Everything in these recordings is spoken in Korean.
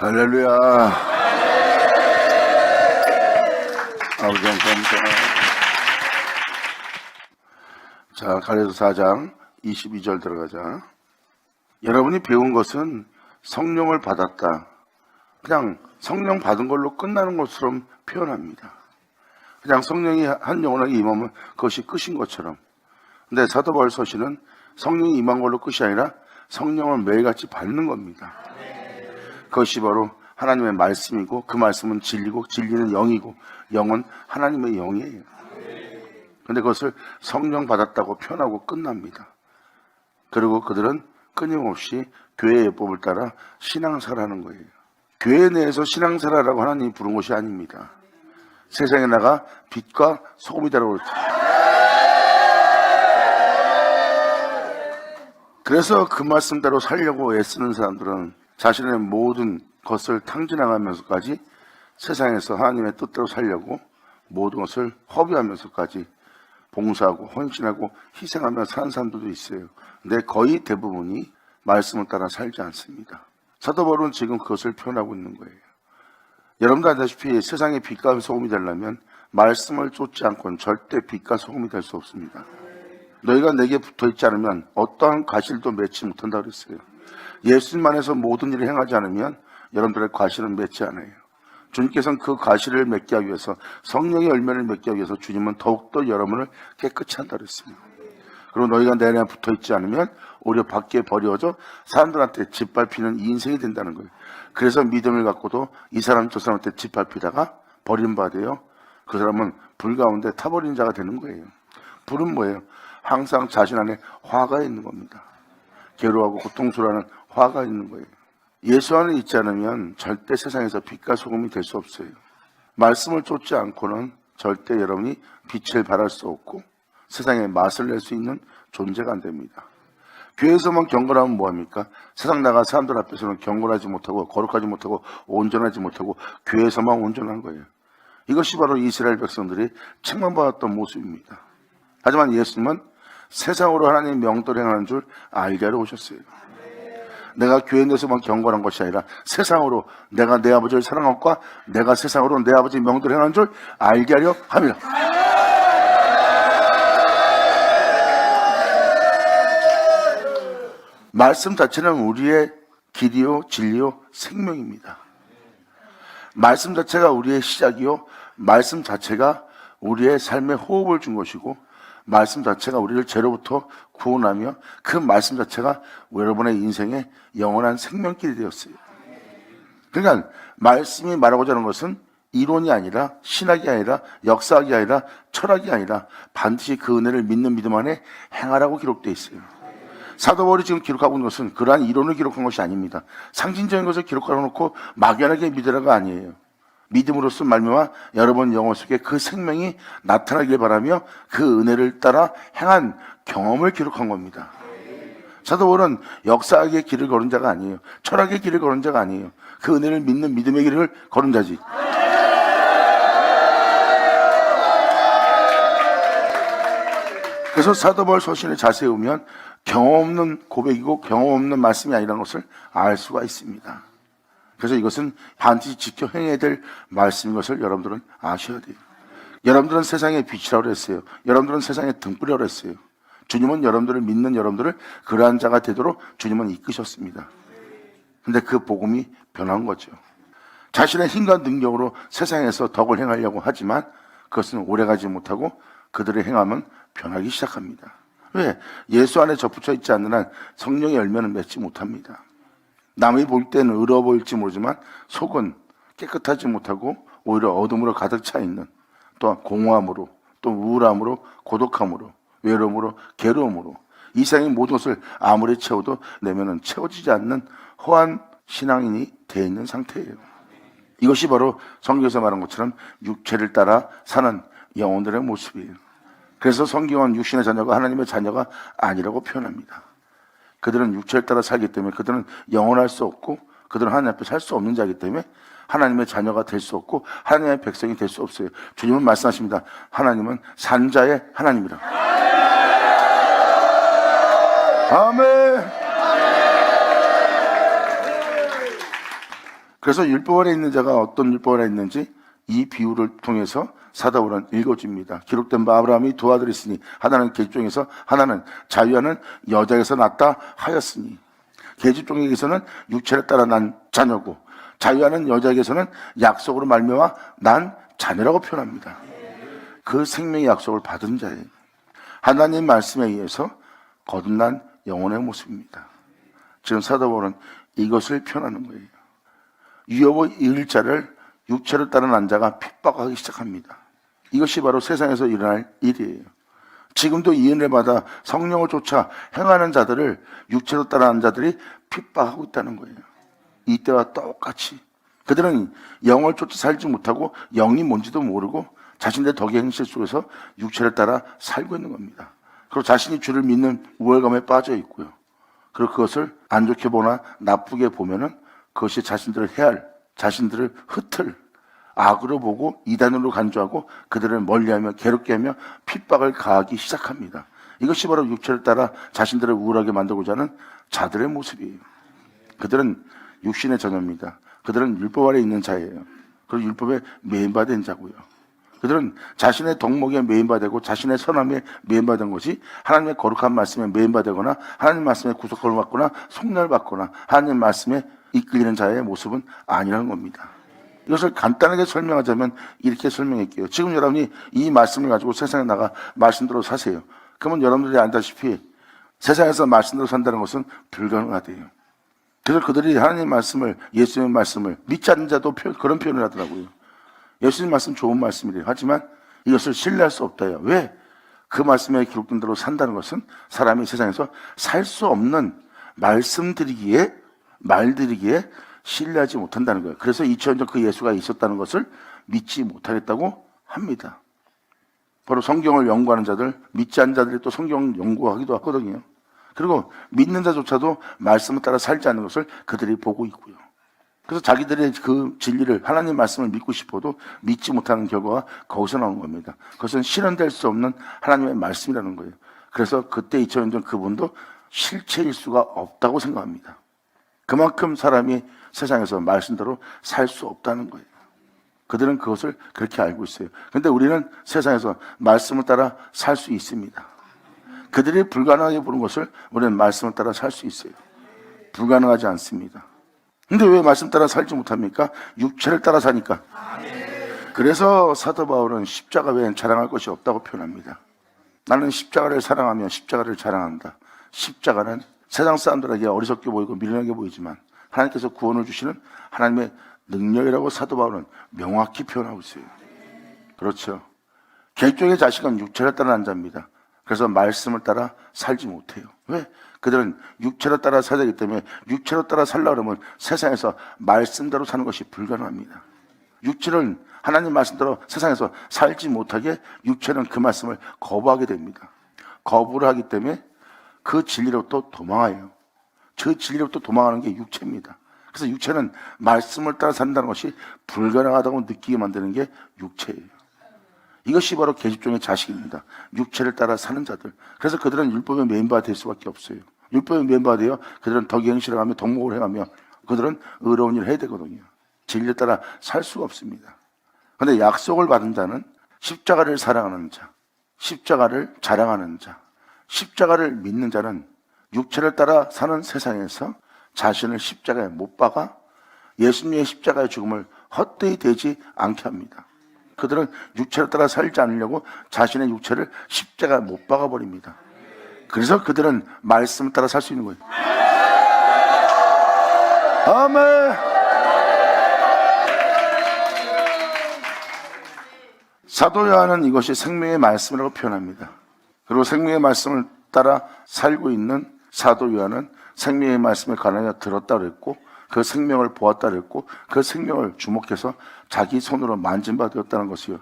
할렐루야. 아버지 감사합니다. 자, 갈라디아서 4장 22절 들어가자. 여러분이 배운 것은 성령을 받았다. 그냥 성령 받은 걸로 끝나는 것처럼 표현합니다. 그냥 성령이 한 영혼에게 임하면 그것이 끝인 것처럼. 근데 사도 바울 서신은 성령이 임한 걸로 끝이 아니라 성령을 매일같이 받는 겁니다. 그것이 바로 하나님의 말씀이고, 그 말씀은 진리고, 진리는 영이고, 영은 하나님의 영이에요. 근데 그것을 성령 받았다고 표현하고 끝납니다. 그리고 그들은 끊임없이 교회의 예법을 따라 신앙생활하는 거예요. 교회 내에서 신앙생활하라고 하나님이 부른 것이 아닙니다. 세상에 나가 빛과 소금이 되라고 그랬죠. 그래서 그 말씀대로 살려고 애쓰는 사람들은 자신의 모든 것을 탕진하면서까지 세상에서 하나님의 뜻대로 살려고 모든 것을 허비하면서까지 봉사하고 헌신하고 희생하며 사는 사람들도 있어요. 근데 거의 대부분이 말씀을 따라 살지 않습니다. 사도 바울은 지금 그것을 표현하고 있는 거예요. 여러분도 아다시피 세상의 빛과 소금이 되려면 말씀을 쫓지 않고는 절대 빛과 소금이 될 수 없습니다. 너희가 내게 붙어있지 않으면 어떠한 과실도 맺지 못한다 그랬어요. 예수님 안에서 모든 일을 행하지 않으면 여러분들의 과실은 맺지 않아요. 주님께서는 그 과실을 맺게 하기 위해서, 성령의 열매를 맺게 하기 위해서 주님은 더욱더 여러분을 깨끗이 한다 그랬습니다. 그리고 너희가 내 안에 붙어있지 않으면 오히려 밖에 버려져 사람들한테 짓밟히는 인생이 된다는 거예요. 그래서 믿음을 갖고도 이 사람 저 사람한테 짓밟히다가 버림받아요. 그 사람은 불 가운데 타버린 자가 되는 거예요. 불은 뭐예요? 항상 자신 안에 화가 있는 겁니다. 괴로워하고 고통스러워하는 화가 있는 거예요. 예수 안에 있지 않으면 절대 세상에서 빛과 소금이 될 수 없어요. 말씀을 쫓지 않고는 절대 여러분이 빛을 발할 수 없고 세상에 맛을 낼 수 있는 존재가 안 됩니다. 교회에서만 경건하면 뭐합니까? 세상 나가 사람들 앞에서는 경건하지 못하고 거룩하지 못하고 온전하지 못하고 교회에서만 온전한 거예요. 이것이 바로 이스라엘 백성들이 책망받았던 모습입니다. 하지만 예수님은 세상으로 하나님의 명도를 행하는 줄 알게 하려 오셨어요. 내가 교회 내에서만 경건한 것이 아니라 세상으로 내가 내 아버지를 사랑한 것과 내가 세상으로 내 아버지의 명도를 행하는 줄 알게 하려 합니다. 말씀 자체는 우리의 길이요 진리요 생명입니다. 말씀 자체가 우리의 시작이요, 말씀 자체가 우리의 삶에 호흡을 준 것이고, 말씀 자체가 우리를 죄로부터 구원하며 그 말씀 자체가 여러분의 인생의 영원한 생명길이 되었어요. 그러니까 말씀이 말하고자 하는 것은 이론이 아니라, 신학이 아니라, 역사학이 아니라, 철학이 아니라 반드시 그 은혜를 믿는 믿음 안에 행하라고 기록되어 있어요. 사도 바울이 지금 기록하고 있는 것은 그러한 이론을 기록한 것이 아닙니다. 상징적인 것을 기록하여 놓고 막연하게 믿으라가 아니에요. 믿음으로써 말미암아 여러분 영혼 속에 그 생명이 나타나길 바라며 그 은혜를 따라 행한 경험을 기록한 겁니다. 사도 바울은 역사학의 길을 걸은 자가 아니에요. 철학의 길을 걸은 자가 아니에요. 그 은혜를 믿는 믿음의 길을 걸은 자지. 그래서 사도 바울 서신을 자세히 보면 경험 없는 고백이고 경험 없는 말씀이 아니라는 것을 알 수가 있습니다. 그래서 이것은 반드시 지켜 행해야 될 말씀인 것을 여러분들은 아셔야 돼요. 여러분들은 세상의 빛이라고 했어요. 여러분들은 세상의 등불이라고 했어요. 주님은 여러분들을 믿는 여러분들을 그러한 자가 되도록 주님은 이끄셨습니다. 근데 그 복음이 변한 거죠. 자신의 힘과 능력으로 세상에서 덕을 행하려고 하지만 그것은 오래가지 못하고 그들의 행함은 변하기 시작합니다. 왜? 예수 안에 접붙여 있지 않는 한 성령의 열매는 맺지 못합니다. 남이 볼 때는 의로워 보일지 모르지만 속은 깨끗하지 못하고 오히려 어둠으로 가득 차 있는, 또한 공허함으로, 또 우울함으로, 고독함으로, 외로움으로, 괴로움으로 이 세상의 모든 것을 아무리 채워도 내면은 채워지지 않는 허한 신앙인이 되어 있는 상태예요. 이것이 바로 성경에서 말한 것처럼 육체를 따라 사는 영혼들의 모습이에요. 그래서 성경은 육신의 자녀가 하나님의 자녀가 아니라고 표현합니다. 그들은 육체를 따라 살기 때문에 그들은 영원할 수 없고 그들은 하나님 앞에 살 수 없는 자이기 때문에 하나님의 자녀가 될 수 없고 하나님의 백성이 될 수 없어요. 주님은 말씀하십니다. 하나님은 산자의 하나님이라. 아멘. 그래서 율법 아래 있는 자가 어떤 율법 아래 있는지 이 비유를 통해서 사도 바울은 읽어줍니다. 기록된 바 아브라함이 두 아들이 있으니 하나는 계집종에서 하나는 자유하는 여자에게서 났다 하였으니, 계집종에게서는 육체를 따라 난 자녀고 자유하는 여자에게서는 약속으로 말미암아 난 자녀라고 표현합니다. 그 생명의 약속을 받은 자예요. 하나님 말씀에 의해서 거듭난 영혼의 모습입니다. 지금 사도 바울은 이것을 표현하는 거예요. 유업의 일자를 육체를 따른 난 자가 핍박하기 시작합니다. 이것이 바로 세상에서 일어날 일이에요. 지금도 이 은혜를 받아 성령을 쫓아 행하는 자들을 육체로 따르는 자들이 핍박하고 있다는 거예요. 이때와 똑같이 그들은 영을 쫓아 살지 못하고 영이 뭔지도 모르고 자신들의 덕의 행실 속에서 육체를 따라 살고 있는 겁니다. 그리고 자신이 주를 믿는 우월감에 빠져 있고요. 그리고 그것을 안 좋게 보나 나쁘게 보면은 그것이 자신들을 해할, 자신들을 흩을 악으로 보고 이단으로 간주하고 그들을 멀리하며 괴롭게 하며 핍박을 가하기 시작합니다. 이것이 바로 육체를 따라 자신들을 우월하게 만들고자 하는 자들의 모습이에요. 그들은 육신의 자녀입니다. 그들은 율법 아래 있는 자예요. 그리고 율법에 매인받은 자고요. 그들은 자신의 덕목에 매인받고 자신의 선함에 매인받은 것이 하나님의 거룩한 말씀에 매인받거나 하나님 말씀에 구속을 받거나 속량을 받거나 하나님 말씀에 이끌리는 자의 모습은 아니라는 겁니다. 이것을 간단하게 설명하자면 이렇게 설명할게요. 지금 여러분이 이 말씀을 가지고 세상에 나가 말씀대로 사세요. 그러면 여러분들이 안다시피 세상에서 말씀대로 산다는 것은 불가능하대요. 그래서 그들이 하나님 말씀을, 예수님의 말씀을 믿지 않는 자도 그런 표현을 하더라고요. 예수님 말씀 좋은 말씀이래요. 하지만 이것을 신뢰할 수 없다요. 왜? 그 말씀에 기록된 대로 산다는 것은 사람이 세상에서 살 수 없는 말씀드리기에, 말드리기에 신뢰하지 못한다는 거예요. 그래서 2000년 전 그 예수가 있었다는 것을 믿지 못하겠다고 합니다. 바로 성경을 연구하는 자들, 믿지 않는 자들이 또 성경을 연구하기도 하거든요. 그리고 믿는 자조차도 말씀을 따라 살지 않는 것을 그들이 보고 있고요. 그래서 자기들의 그 진리를, 하나님 말씀을 믿고 싶어도 믿지 못하는 결과가 거기서 나온 겁니다. 그것은 실현될 수 없는 하나님의 말씀이라는 거예요. 그래서 그때 2000년 전 그분도 실체일 수가 없다고 생각합니다. 그만큼 사람이 세상에서 말씀대로 살 수 없다는 거예요. 그들은 그것을 그렇게 알고 있어요. 그런데 우리는 세상에서 말씀을 따라 살 수 있습니다. 그들이 불가능하게 보는 것을 우리는 말씀을 따라 살 수 있어요. 불가능하지 않습니다. 근데 왜 말씀 따라 살지 못합니까? 육체를 따라 사니까. 그래서 사도 바울은 십자가 외엔 자랑할 것이 없다고 표현합니다. 나는 십자가를 사랑하며 십자가를 자랑한다. 십자가는 세상 사람들에게 어리석게 보이고 미련하게 보이지만 하나님께서 구원을 주시는 하나님의 능력이라고 사도 바울은 명확히 표현하고 있어요. 그렇죠. 개종의 자식은 육체를 따라 자입니다. 그래서 말씀을 따라 살지 못해요. 왜? 그들은 육체로 따라 살아야 되기 때문에 육체로 따라 살려고 하면 세상에서 말씀대로 사는 것이 불가능합니다. 육체는 하나님 말씀대로 세상에서 살지 못하게 육체는 그 말씀을 거부하게 됩니다. 거부를 하기 때문에 그 진리로부터 도망해요. 그 진리로부터 도망하는 게 육체입니다. 그래서 육체는 말씀을 따라 산다는 것이 불가능하다고 느끼게 만드는 게 육체예요. 이것이 바로 계집종의 자식입니다. 육체를 따라 사는 자들. 그래서 그들은 율법의 매인바가 될 수밖에 없어요. 율법의 매인바가 되어 그들은 덕의 행실을 하며 덕목을 행하며 그들은 의로운 일을 해야 되거든요. 진리를 따라 살 수가 없습니다. 그런데 약속을 받은 자는 십자가를 사랑하는 자, 십자가를 자랑하는 자, 십자가를 믿는 자는 육체를 따라 사는 세상에서 자신을 십자가에 못 박아 예수님의 십자가의 죽음을 헛되이 되지 않게 합니다. 그들은 육체를 따라 살지 않으려고 자신의 육체를 십자가에 못 박아버립니다. 그래서 그들은 말씀을 따라 살 수 있는 거예요. 아멘. 사도 요한은 이것이 생명의 말씀이라고 표현합니다. 그리고 생명의 말씀을 따라 살고 있는 사도 요한은 생명의 말씀을 가난하여 들었다 그랬고 그 생명을 보았다 그랬고 그 생명을 주목해서 자기 손으로 만진 바 되었다는 것이요.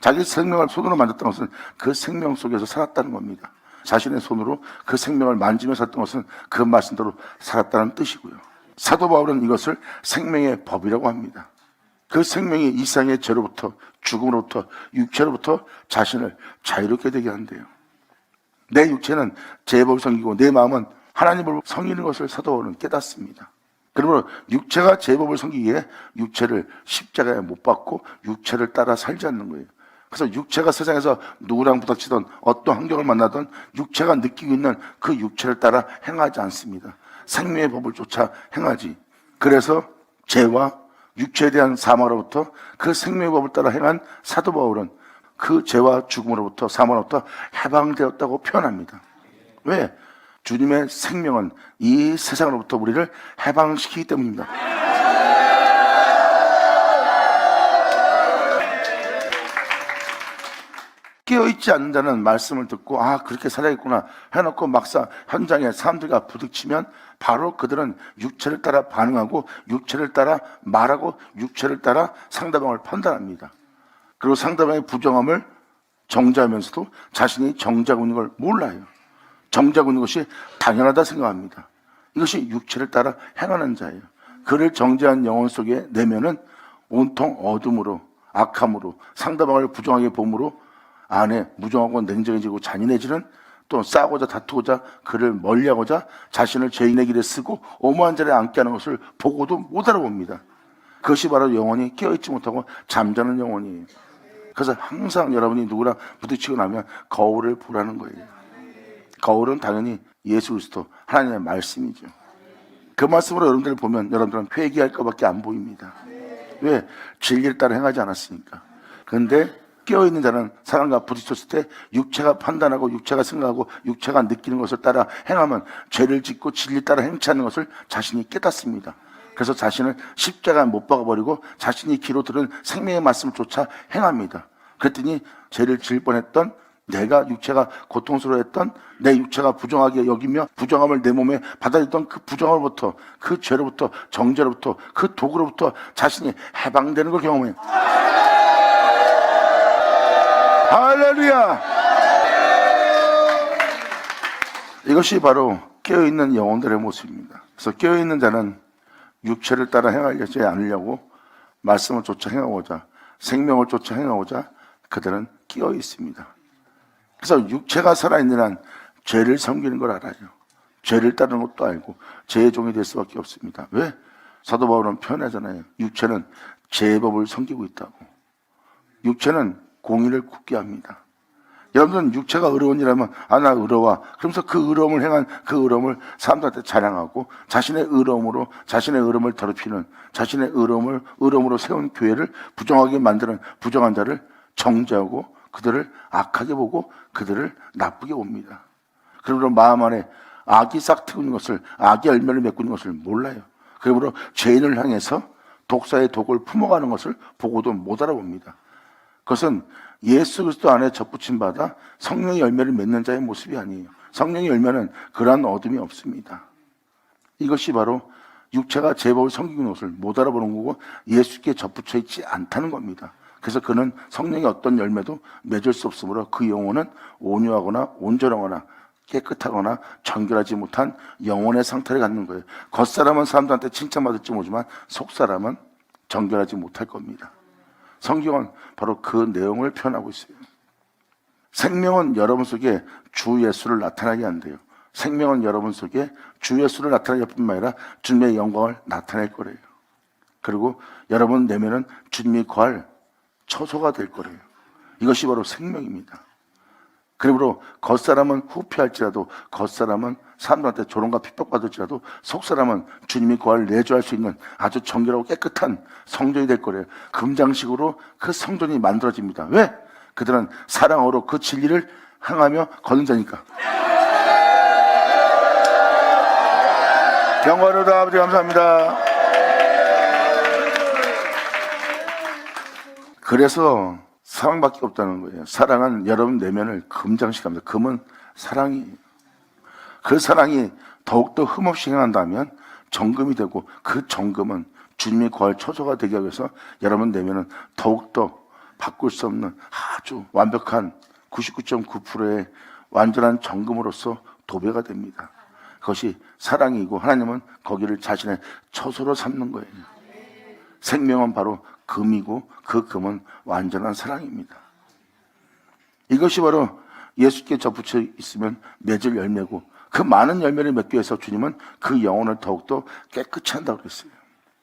자기 생명을 손으로 만졌다는 것은 그 생명 속에서 살았다는 겁니다. 자신의 손으로 그 생명을 만지며 살았던 것은 그 말씀대로 살았다는 뜻이고요. 사도 바울은 이것을 생명의 법이라고 합니다. 그 생명이 이 세상의 죄로부터 죽음으로부터 육체로부터 자신을 자유롭게 되게 한대요. 내 육체는 죄의 법을 섬기고 내 마음은 하나님을 섬기는 것을 사도 바울은 깨닫습니다. 그러므로 육체가 제법을 섬기기에 육체를 십자가에 못 박고 육체를 따라 살지 않는 거예요. 그래서 육체가 세상에서 누구랑 부닥치던 어떤 환경을 만나던 육체가 느끼고 있는 그 육체를 따라 행하지 않습니다. 생명의 법을 쫓아 행하지. 그래서 죄와 육체에 대한 사망으로부터 그 생명의 법을 따라 행한 사도 바울은 그 죄와 죽음으로부터 사망으로부터 해방되었다고 표현합니다. 왜? 주님의 생명은 이 세상으로부터 우리를 해방시키기 때문입니다. 깨어있지 않는 자는 말씀을 듣고 그렇게 살아야겠구나 해놓고 막상 현장에 사람들과 부딪히면 바로 그들은 육체를 따라 반응하고 육체를 따라 말하고 육체를 따라 상대방을 판단합니다. 그리고 상대방의 부정함을 정죄하면서도 자신이 정죄하고 있는 걸 몰라요. 정죄하고 있는 것이 당연하다 생각합니다. 이것이 육체를 따라 행하는 자예요. 그를 정죄한 영혼 속에 내면은 온통 어둠으로 악함으로 상대방을 부정하게 봄으로 안에 무정하고 냉정해지고 잔인해지는 또 싸우고자 다투고자 그를 멀리하고자 자신을 죄인의 길에 쓰고 오만한 자리에 앉게 하는 것을 보고도 못 알아봅니다. 그것이 바로 영혼이 깨어있지 못하고 잠자는 영혼이에요. 그래서 항상 여러분이 누구랑 부딪히고 나면 거울을 보라는 거예요. 거울은 당연히 예수 그리스도 하나님의 말씀이죠. 그 말씀으로 여러분들을 보면 여러분들은 회개할 것밖에 안 보입니다. 왜? 진리를 따라 행하지 않았으니까. 그런데 깨어있는 자는 사람과 부딪혔을 때 육체가 판단하고 육체가 생각하고 육체가 느끼는 것을 따라 행하면 죄를 짓고 진리 따라 행치 않는 것을 자신이 깨닫습니다. 그래서 자신을 십자가에 못 박아버리고 자신이 귀로 들은 생명의 말씀을 쫓아 행합니다. 그랬더니 죄를 지을 뻔했던 내가 육체가 고통스러워했던 내 육체가 부정하게 여기며 부정함을 내 몸에 받아들였던 그 부정함으로부터 그 죄로부터 정죄로부터 그 독으로부터 자신이 해방되는 걸 경험해요. 할렐루야! 이것이 바로 깨어있는 영혼들의 모습입니다. 그래서 깨어있는 자는 육체를 따라 행하지 않으려고 말씀을 쫓아 행하고자 생명을 쫓아 행하고자 그들은 깨어 있습니다. 그래서 육체가 살아있는 한 죄를 섬기는 걸 알아요. 죄를 따르는 것도 알고 죄의 종이 될 수밖에 없습니다. 왜? 사도 바울은 표현하잖아요. 육체는 죄의 법을 섬기고 있다고. 육체는 공의를 굳게 합니다. 여러분들은 육체가 의로운이라면 나 의로워. 그러면서 그 의로움을 행한 그 의로움을 사람들한테 자랑하고 자신의 의로움으로 자신의 의로움을 더럽히는 자신의 의로움으로 세운 교회를 부정하게 만드는 부정한 자를 정죄하고 그들을 악하게 보고 그들을 나쁘게 봅니다. 그러므로 마음 안에 악이 싹 트고 있는 것을 악의 열매를 맺고 있는 것을 몰라요. 그러므로 죄인을 향해서 독사의 독을 품어가는 것을 보고도 못 알아봅니다. 그것은 예수 그리스도 안에 접붙임 받아 성령의 열매를 맺는 자의 모습이 아니에요. 성령의 열매는 그러한 어둠이 없습니다. 이것이 바로 육체가 제법을 섬기는 것을 못 알아보는 거고 예수께 접붙여 있지 않다는 겁니다. 그래서 그는 성령의 어떤 열매도 맺을 수 없으므로 그 영혼은 온유하거나 온전하거나 깨끗하거나 정결하지 못한 영혼의 상태를 갖는 거예요. 겉사람은 사람들한테 칭찬받을지 모르지만 속사람은 정결하지 못할 겁니다. 성경은 바로 그 내용을 표현하고 있어요. 생명은 여러분 속에 주 예수를 나타나게 한대요. 생명은 여러분 속에 주 예수를 나타낼 뿐만 아니라 주님의 영광을 나타낼 거래요. 그리고 여러분 내면은 주님이 거할 처소가 될 거래요. 이것이 바로 생명입니다. 그러므로 겉사람은 후피할지라도 겉사람은 사람들한테 조롱과 핍박받을지라도 속사람은 주님이 거할 내주할 수 있는 아주 정결하고 깨끗한 성전이 될 거래요. 금장식으로 그 성전이 만들어집니다. 왜? 그들은 사랑으로 그 진리를 향하며 걷는 자니까. 영광으로 아버지 감사합니다. 그래서 사랑밖에 없다는 거예요. 사랑은 여러분 내면을 금장식합니다. 금은 사랑이에요. 그 사랑이 더욱더 흠없이 행한다면 정금이 되고 그 정금은 주님이 거할 처소가 되기 위해서 여러분 내면은 더욱더 바꿀 수 없는 아주 완벽한 99.9%의 완전한 정금으로서 도배가 됩니다. 그것이 사랑이고 하나님은 거기를 자신의 처소로 삼는 거예요. 생명은 바로 금이고 그 금은 완전한 사랑입니다. 이것이 바로 예수께 접붙여 있으면 맺을 열매고 그 많은 열매를 맺기 위해서 주님은 그 영혼을 더욱더 깨끗이 한다고 그랬어요.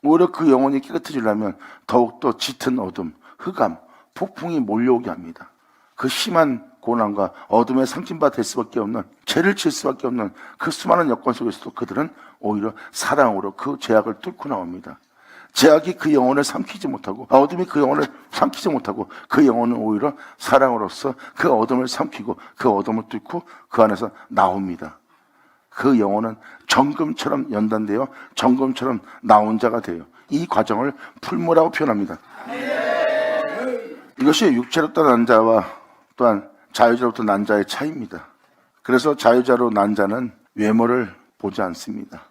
오히려 그 영혼이 깨끗해지려면 더욱더 짙은 어둠, 흑암, 폭풍이 몰려오게 합니다. 그 심한 고난과 어둠에 상징바 될 수밖에 없는, 죄를 질 수밖에 없는 그 수많은 여건 속에서도 그들은 오히려 사랑으로 그 죄악을 뚫고 나옵니다. 죄악이 그 영혼을 삼키지 못하고, 어둠이 그 영혼을 삼키지 못하고, 그 영혼은 오히려 사랑으로서 그 어둠을 삼키고 그 어둠을 뚫고 그 안에서 나옵니다. 그 영혼은 정금처럼 연단되어 정금처럼 나온 자가 돼요. 이 과정을 풀무라고 표현합니다. 이것이 육체로부터 난 자와 또한 자유자로부터 난 자의 차이입니다. 그래서 자유자로 난 자는 외모를 보지 않습니다.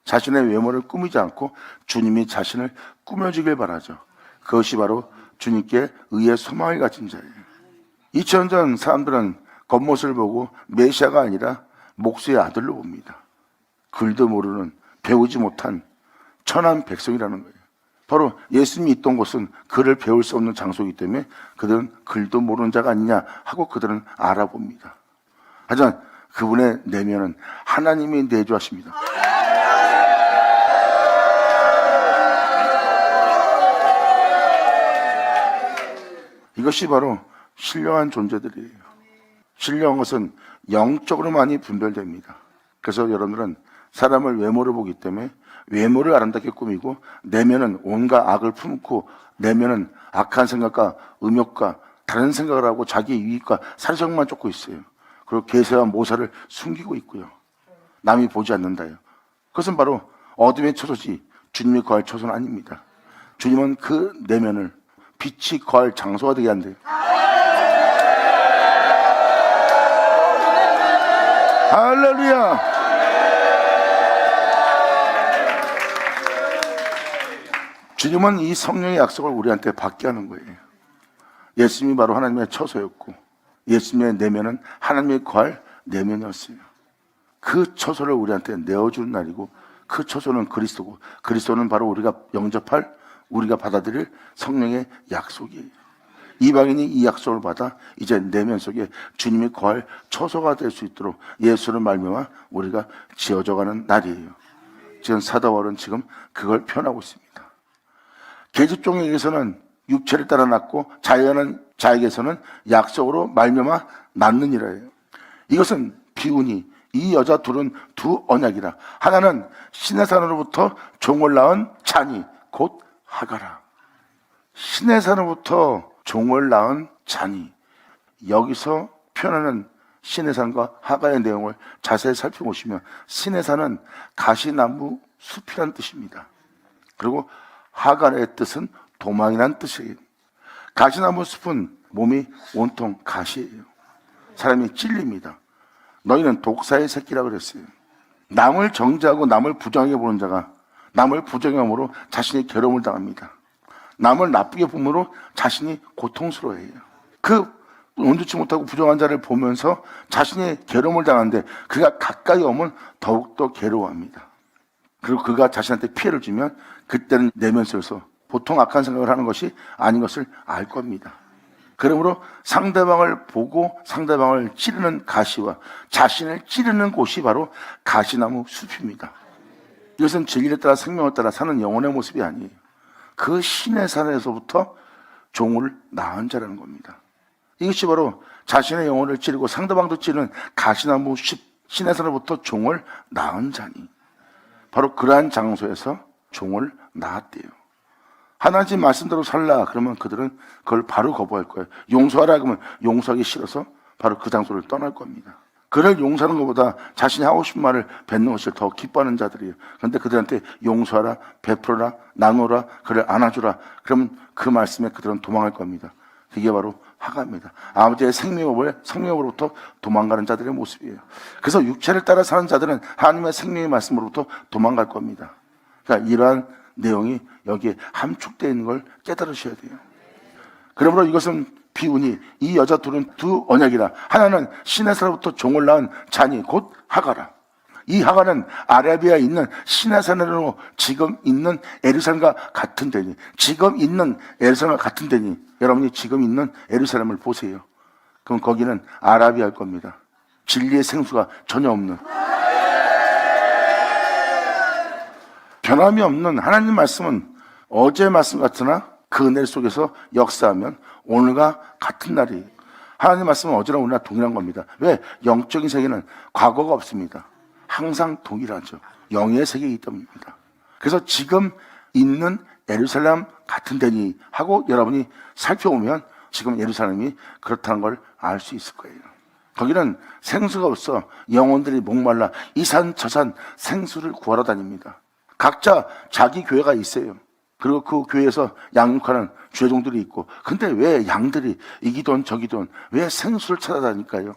자신의 외모를 꾸미지 않고 주님이 자신을 꾸며주길 바라죠. 그것이 바로 주님께 의의 소망을 가진 자예요. 2000년 전 사람들은 겉모습을 보고 메시아가 아니라 목수의 아들로 봅니다. 글도 모르는, 배우지 못한 천한 백성이라는 거예요. 바로 예수님이 있던 곳은 글을 배울 수 없는 장소이기 때문에 그들은 글도 모르는 자가 아니냐 하고 그들은 알아봅니다. 하지만 그분의 내면은 하나님이 내주하십니다. 이것이 바로 신령한 존재들이에요. 신령한 것은 영적으로 많이 분별됩니다. 그래서 여러분들은 사람을 외모를 보기 때문에 외모를 아름답게 꾸미고 내면은 온갖 악을 품고 내면은 악한 생각과 음욕과 다른 생각을 하고 자기 유익과 사리정만 쫓고 있어요. 그리고 계세와 모사를 숨기고 있고요. 남이 보지 않는다요. 그것은 바로 어둠의 처소지 주님이 거할 처소는 아닙니다. 주님은 그 내면을 빛이 거할 장소가 되게 한대요. 할렐루야. 주님은 이 성령의 약속을 우리한테 받게 하는 거예요. 예수님이 바로 하나님의 처소였고 예수님의 내면은 하나님의 거할 내면이었어요. 그 처소를 우리한테 내어주는 날이고 그 처소는 그리스도고 그리스도는 바로 우리가 영접할 우리가 받아들일 성령의 약속이에요. 이방인이 이 약속을 받아 이제 내면 속에 주님이 거할 처소가 될 수 있도록 예수를 말미암아 우리가 지어져가는 날이에요. 지금 사도 바울은 지금 그걸 표현하고 있습니다. 계집종에게서는 육체를 따라 낳고 자유하는 자에게서는 약속으로 말미암아 낳느니라예요. 이것은 비운이 이 여자 둘은 두 언약이라. 하나는 시내산으로부터 종을 낳은 자니 곧 하가라. 시내산으로부터 종을 낳은 자니. 여기서 표현하는 시내산과 하가의 내용을 자세히 살펴보시면 시내산은 가시나무 숲이란 뜻입니다. 그리고 하가의 뜻은 도망이란 뜻이에요. 가시나무 숲은 몸이 온통 가시예요. 사람이 찔립니다. 너희는 독사의 새끼라고 그랬어요. 남을 정죄하고 남을 부정하게 보는 자가 남을 부정함으로 자신이 괴로움을 당합니다. 남을 나쁘게 봄으로 자신이 고통스러워해요. 그 온전치 못하고 부정한 자를 보면서 자신이 괴로움을 당하는데 그가 가까이 오면 더욱더 괴로워합니다. 그리고 그가 자신한테 피해를 주면 그때는 내면 속에서 보통 악한 생각을 하는 것이 아닌 것을 알 겁니다. 그러므로 상대방을 보고 상대방을 찌르는 가시와 자신을 찌르는 곳이 바로 가시나무 숲입니다. 이것은 진리에 따라 생명에 따라 사는 영혼의 모습이 아니에요. 그 신의 산에서부터 종을 낳은 자라는 겁니다. 이것이 바로 자신의 영혼을 찌르고 상대방도 찌르는 가시나무 숲, 신의 산으로부터 종을 낳은 자니 바로 그러한 장소에서 종을 낳았대요. 하나님 말씀대로 살라 그러면 그들은 그걸 바로 거부할 거예요. 용서하라 그러면 용서하기 싫어서 바로 그 장소를 떠날 겁니다. 그를 용서하는 것보다 자신이 하고 싶은 말을 뱉는 것을 더 기뻐하는 자들이에요. 그런데 그들한테 용서하라, 베풀어라, 나누라, 그를 안아주라 그러면 그 말씀에 그들은 도망할 겁니다. 이게 바로 하가입니다. 아버지의 생명으로부터 도망가는 자들의 모습이에요. 그래서 육체를 따라 사는 자들은 하나님의 생명의 말씀으로부터 도망갈 겁니다. 그러니까 이러한 내용이 여기에 함축되어 있는 걸 깨달으셔야 돼요. 그러므로 이것은 비운이 이 여자 둘은 두 언약이라. 하나는 시내산으로부터 종을 낳은 자니 곧 하가라. 이 하가는 아라비아에 있는 시내산으로 지금 있는 예루살렘과 같은 데니, 지금 있는 예루살렘과 같은 데니, 여러분이 지금 있는 예루살렘을 보세요. 그럼 거기는 아라비아일 겁니다. 진리의 생수가 전혀 없는, 변함이 없는 하나님 말씀은 어제 말씀 같으나 그 은혜 속에서 역사하면 오늘과 같은 날이, 하나님 말씀은 어제랑 오늘과 동일한 겁니다. 왜? 영적인 세계는 과거가 없습니다. 항상 동일하죠. 영의 세계이기 때문입니다. 그래서 지금 있는 예루살렘 같은 데니 하고 여러분이 살펴보면 지금 예루살렘이 그렇다는 걸 알 수 있을 거예요. 거기는 생수가 없어 영혼들이 목말라 이 산 저 산 생수를 구하러 다닙니다. 각자 자기 교회가 있어요. 그리고 그 교회에서 양육하는 주회종들이 있고, 근데 왜 양들이 이기돈 저기돈 왜 생수를 찾아다닐까요?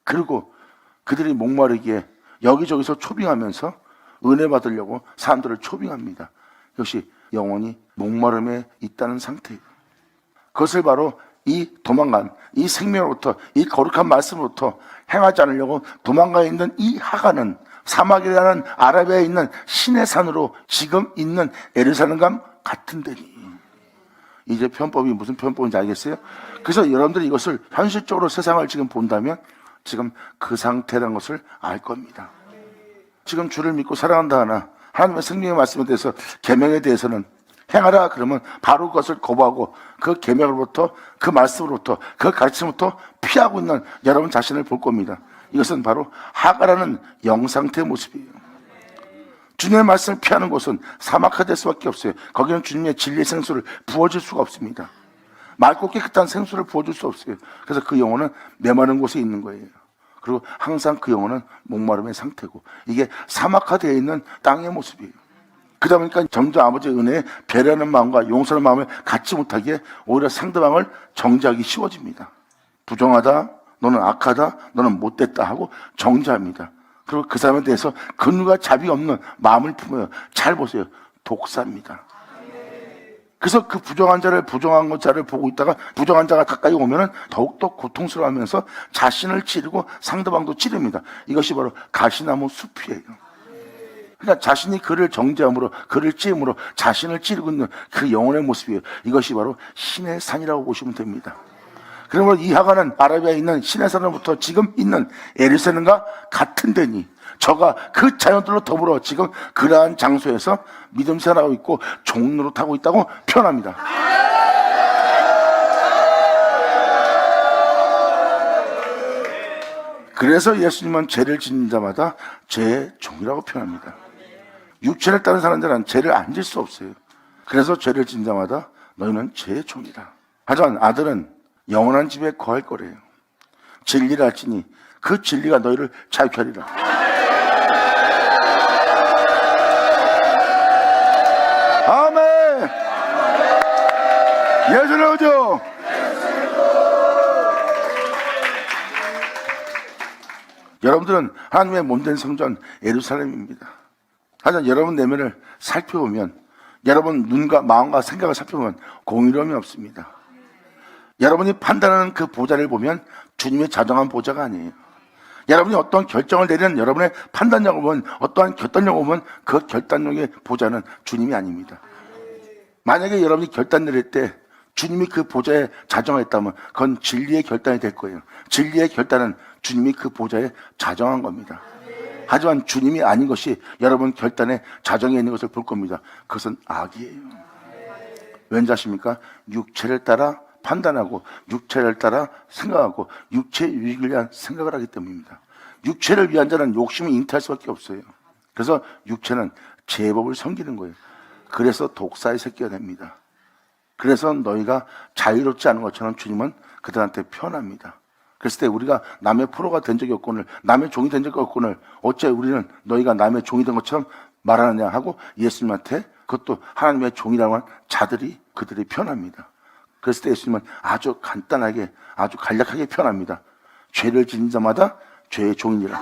그리고 그들이 목마르기에 여기저기서 초빙하면서 은혜 받으려고 사람들을 초빙합니다. 역시 영혼이 목마름에 있다는 상태예요. 그것을 바로 이 도망간 이 생명으로부터, 이 거룩한 말씀으로부터 행하지 않으려고 도망가 있는 이 하가는 사막이라는 아라비아에 있는 신의 산으로 지금 있는 예루살렘과 같은 데니. 이제 편법이 무슨 편법인지 알겠어요? 그래서 여러분들이 이것을 현실적으로 세상을 지금 본다면 지금 그 상태라는 것을 알 겁니다. 지금 주를 믿고 살아간다 하나 하나님의 생명의 말씀에 대해서 계명에 대해서는 행하라 그러면 바로 그것을 거부하고 그 계명으로부터, 그 말씀으로부터, 그 가르침으로부터 피하고 있는 여러분 자신을 볼 겁니다. 이것은 바로 하가라는 영상태의 모습이에요. 주님의 말씀을 피하는 곳은 사막화될 수밖에 없어요. 거기는 주님의 진리의 생수를 부어줄 수가 없습니다. 맑고 깨끗한 생수를 부어줄 수 없어요. 그래서 그 영혼은 메마른 곳에 있는 거예요. 그리고 항상 그 영혼은 목마름의 상태고, 이게 사막화되어 있는 땅의 모습이에요. 그러다 보니까 점점 아버지의 은혜에 배려하는 마음과 용서하는 마음을 갖지 못하기에 오히려 상대방을 정죄하기 쉬워집니다. 부정하다, 너는 악하다, 너는 못됐다 하고 정죄합니다. 그리고 그 사람에 대해서 근유가 자비 없는 마음을 품어요. 잘 보세요. 독사입니다. 그래서 그 부정한 자를 보고 있다가 부정한 자가 가까이 오면은 더욱더 고통스러워하면서 자신을 찌르고 상대방도 찌릅니다. 이것이 바로 가시나무 숲이에요. 그러니까 자신이 그를 정죄함으로, 그를 찌음으로 자신을 찌르고 있는 그 영혼의 모습이에요. 이것이 바로 신의 산이라고 보시면 됩니다. 그러면 이 하가는 아라비아에 있는 신의 산으로부터 지금 있는 예루살렘과 같은 데니, 저가 그 자연들로 더불어 지금 그러한 장소에서 믿음 생활하고 있고 종로로 타고 있다고 표현합니다. 그래서 예수님은 죄를 짓는 자마다 죄의 종이라고 표현합니다. 육체를 따른 사람들은 죄를 안 질 수 없어요. 그래서 죄를 짓는 자마다 너희는 죄의 종이라. 하지만 아들은 영원한 집에 거할 거래요. 진리를 알지니 그 진리가 너희를 자유케 하리라. 아멘. 예수는 오죠. 여러분들은 하나님의 몸된 성전 예루살렘입니다. 하지만 여러분 내면을 살펴보면, 여러분 눈과 마음과 생각을 살펴보면 공의로움이 없습니다. 여러분이 판단하는 그 보좌를 보면 주님의 자정한 보좌가 아니에요. 여러분이 어떠한 결정을 내리는 여러분의 판단력을 보면, 어떠한 결단력을 보면 그 결단력의 보좌는 주님이 아닙니다. 만약에 여러분이 결단 내릴 때 주님이 그 보좌에 자정했다면 그건 진리의 결단이 될 거예요. 진리의 결단은 주님이 그 보좌에 자정한 겁니다. 하지만 주님이 아닌 것이 여러분 결단에 자정해 있는 것을 볼 겁니다. 그것은 악이에요. 왠지 아십니까? 육체를 따라 판단하고 육체를 따라 생각하고 육체의 유익을 위한 생각을 하기 때문입니다. 육체를 위한 자는 욕심을 잉태할 수밖에 없어요. 그래서 육체는 제법을 섬기는 거예요. 그래서 독사의 새끼가 됩니다. 그래서 너희가 자유롭지 않은 것처럼 주님은 그들한테 표현합니다. 그랬을 때 우리가 남의 포로가 된 적이 없거늘, 남의 종이 된 적이 없거늘 어째 우리는 너희가 남의 종이 된 것처럼 말하느냐 하고 예수님한테, 그것도 하나님의 종이라고 한 자들이, 그들이 표현합니다. 그랬을 때 예수님은 아주 간단하게, 아주 간략하게 표현합니다. 죄를 짓는 자마다 죄의 종이니라.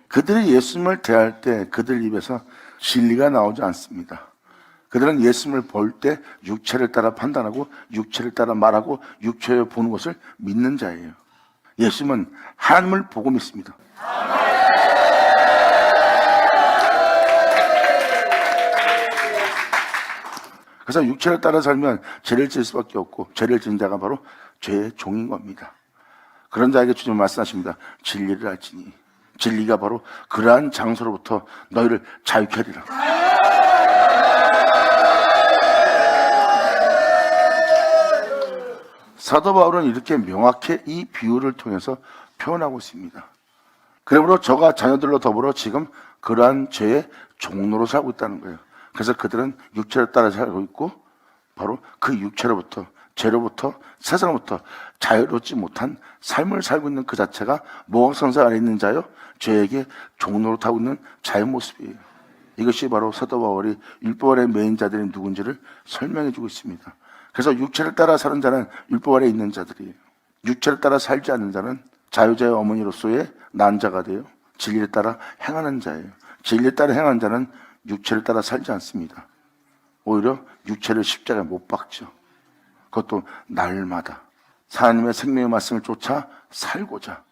그들이 예수님을 대할 때 그들 입에서 진리가 나오지 않습니다. 그들은 예수님을 볼 때 육체를 따라 판단하고 육체를 따라 말하고 육체에 보는 것을 믿는 자예요. 예수님은 하나님을 보고 믿습니다. 그래서 육체를 따라 살면 죄를 질 수밖에 없고 죄를 지은 자가 바로 죄의 종인 겁니다. 그런 자에게 주님은 말씀하십니다. 진리를 알지니 진리가 바로 그러한 장소로부터 너희를 자유케 하리라. 사도 바울은 이렇게 명확히 이 비유를 통해서 표현하고 있습니다. 그러므로 저가 자녀들로 더불어 지금 그러한 죄의 종로로 살고 있다는 거예요. 그래서 그들은 육체를 따라 살고 있고 바로 그 육체로부터 죄로부터 세상으로부터 자유롭지 못한 삶을 살고 있는 그 자체가 모각성사 안에 있는 자요 죄에게 종로로 타고 있는 자의 모습이에요. 이것이 바로 사도 바울이 율법 아래 매인 자들이 누군지를 설명해 주고 있습니다. 그래서 육체를 따라 사는 자는 율법 아래 있는 자들이에요. 육체를 따라 살지 않는 자는 자유자의 어머니로서의 난자가 되어 진리를 따라 행하는 자예요. 진리를 따라 행하는 자는 육체를 따라 살지 않습니다. 오히려 육체를 십자가에 못 박죠. 그것도 날마다 하나님의 생명의 말씀을 쫓아 살고자.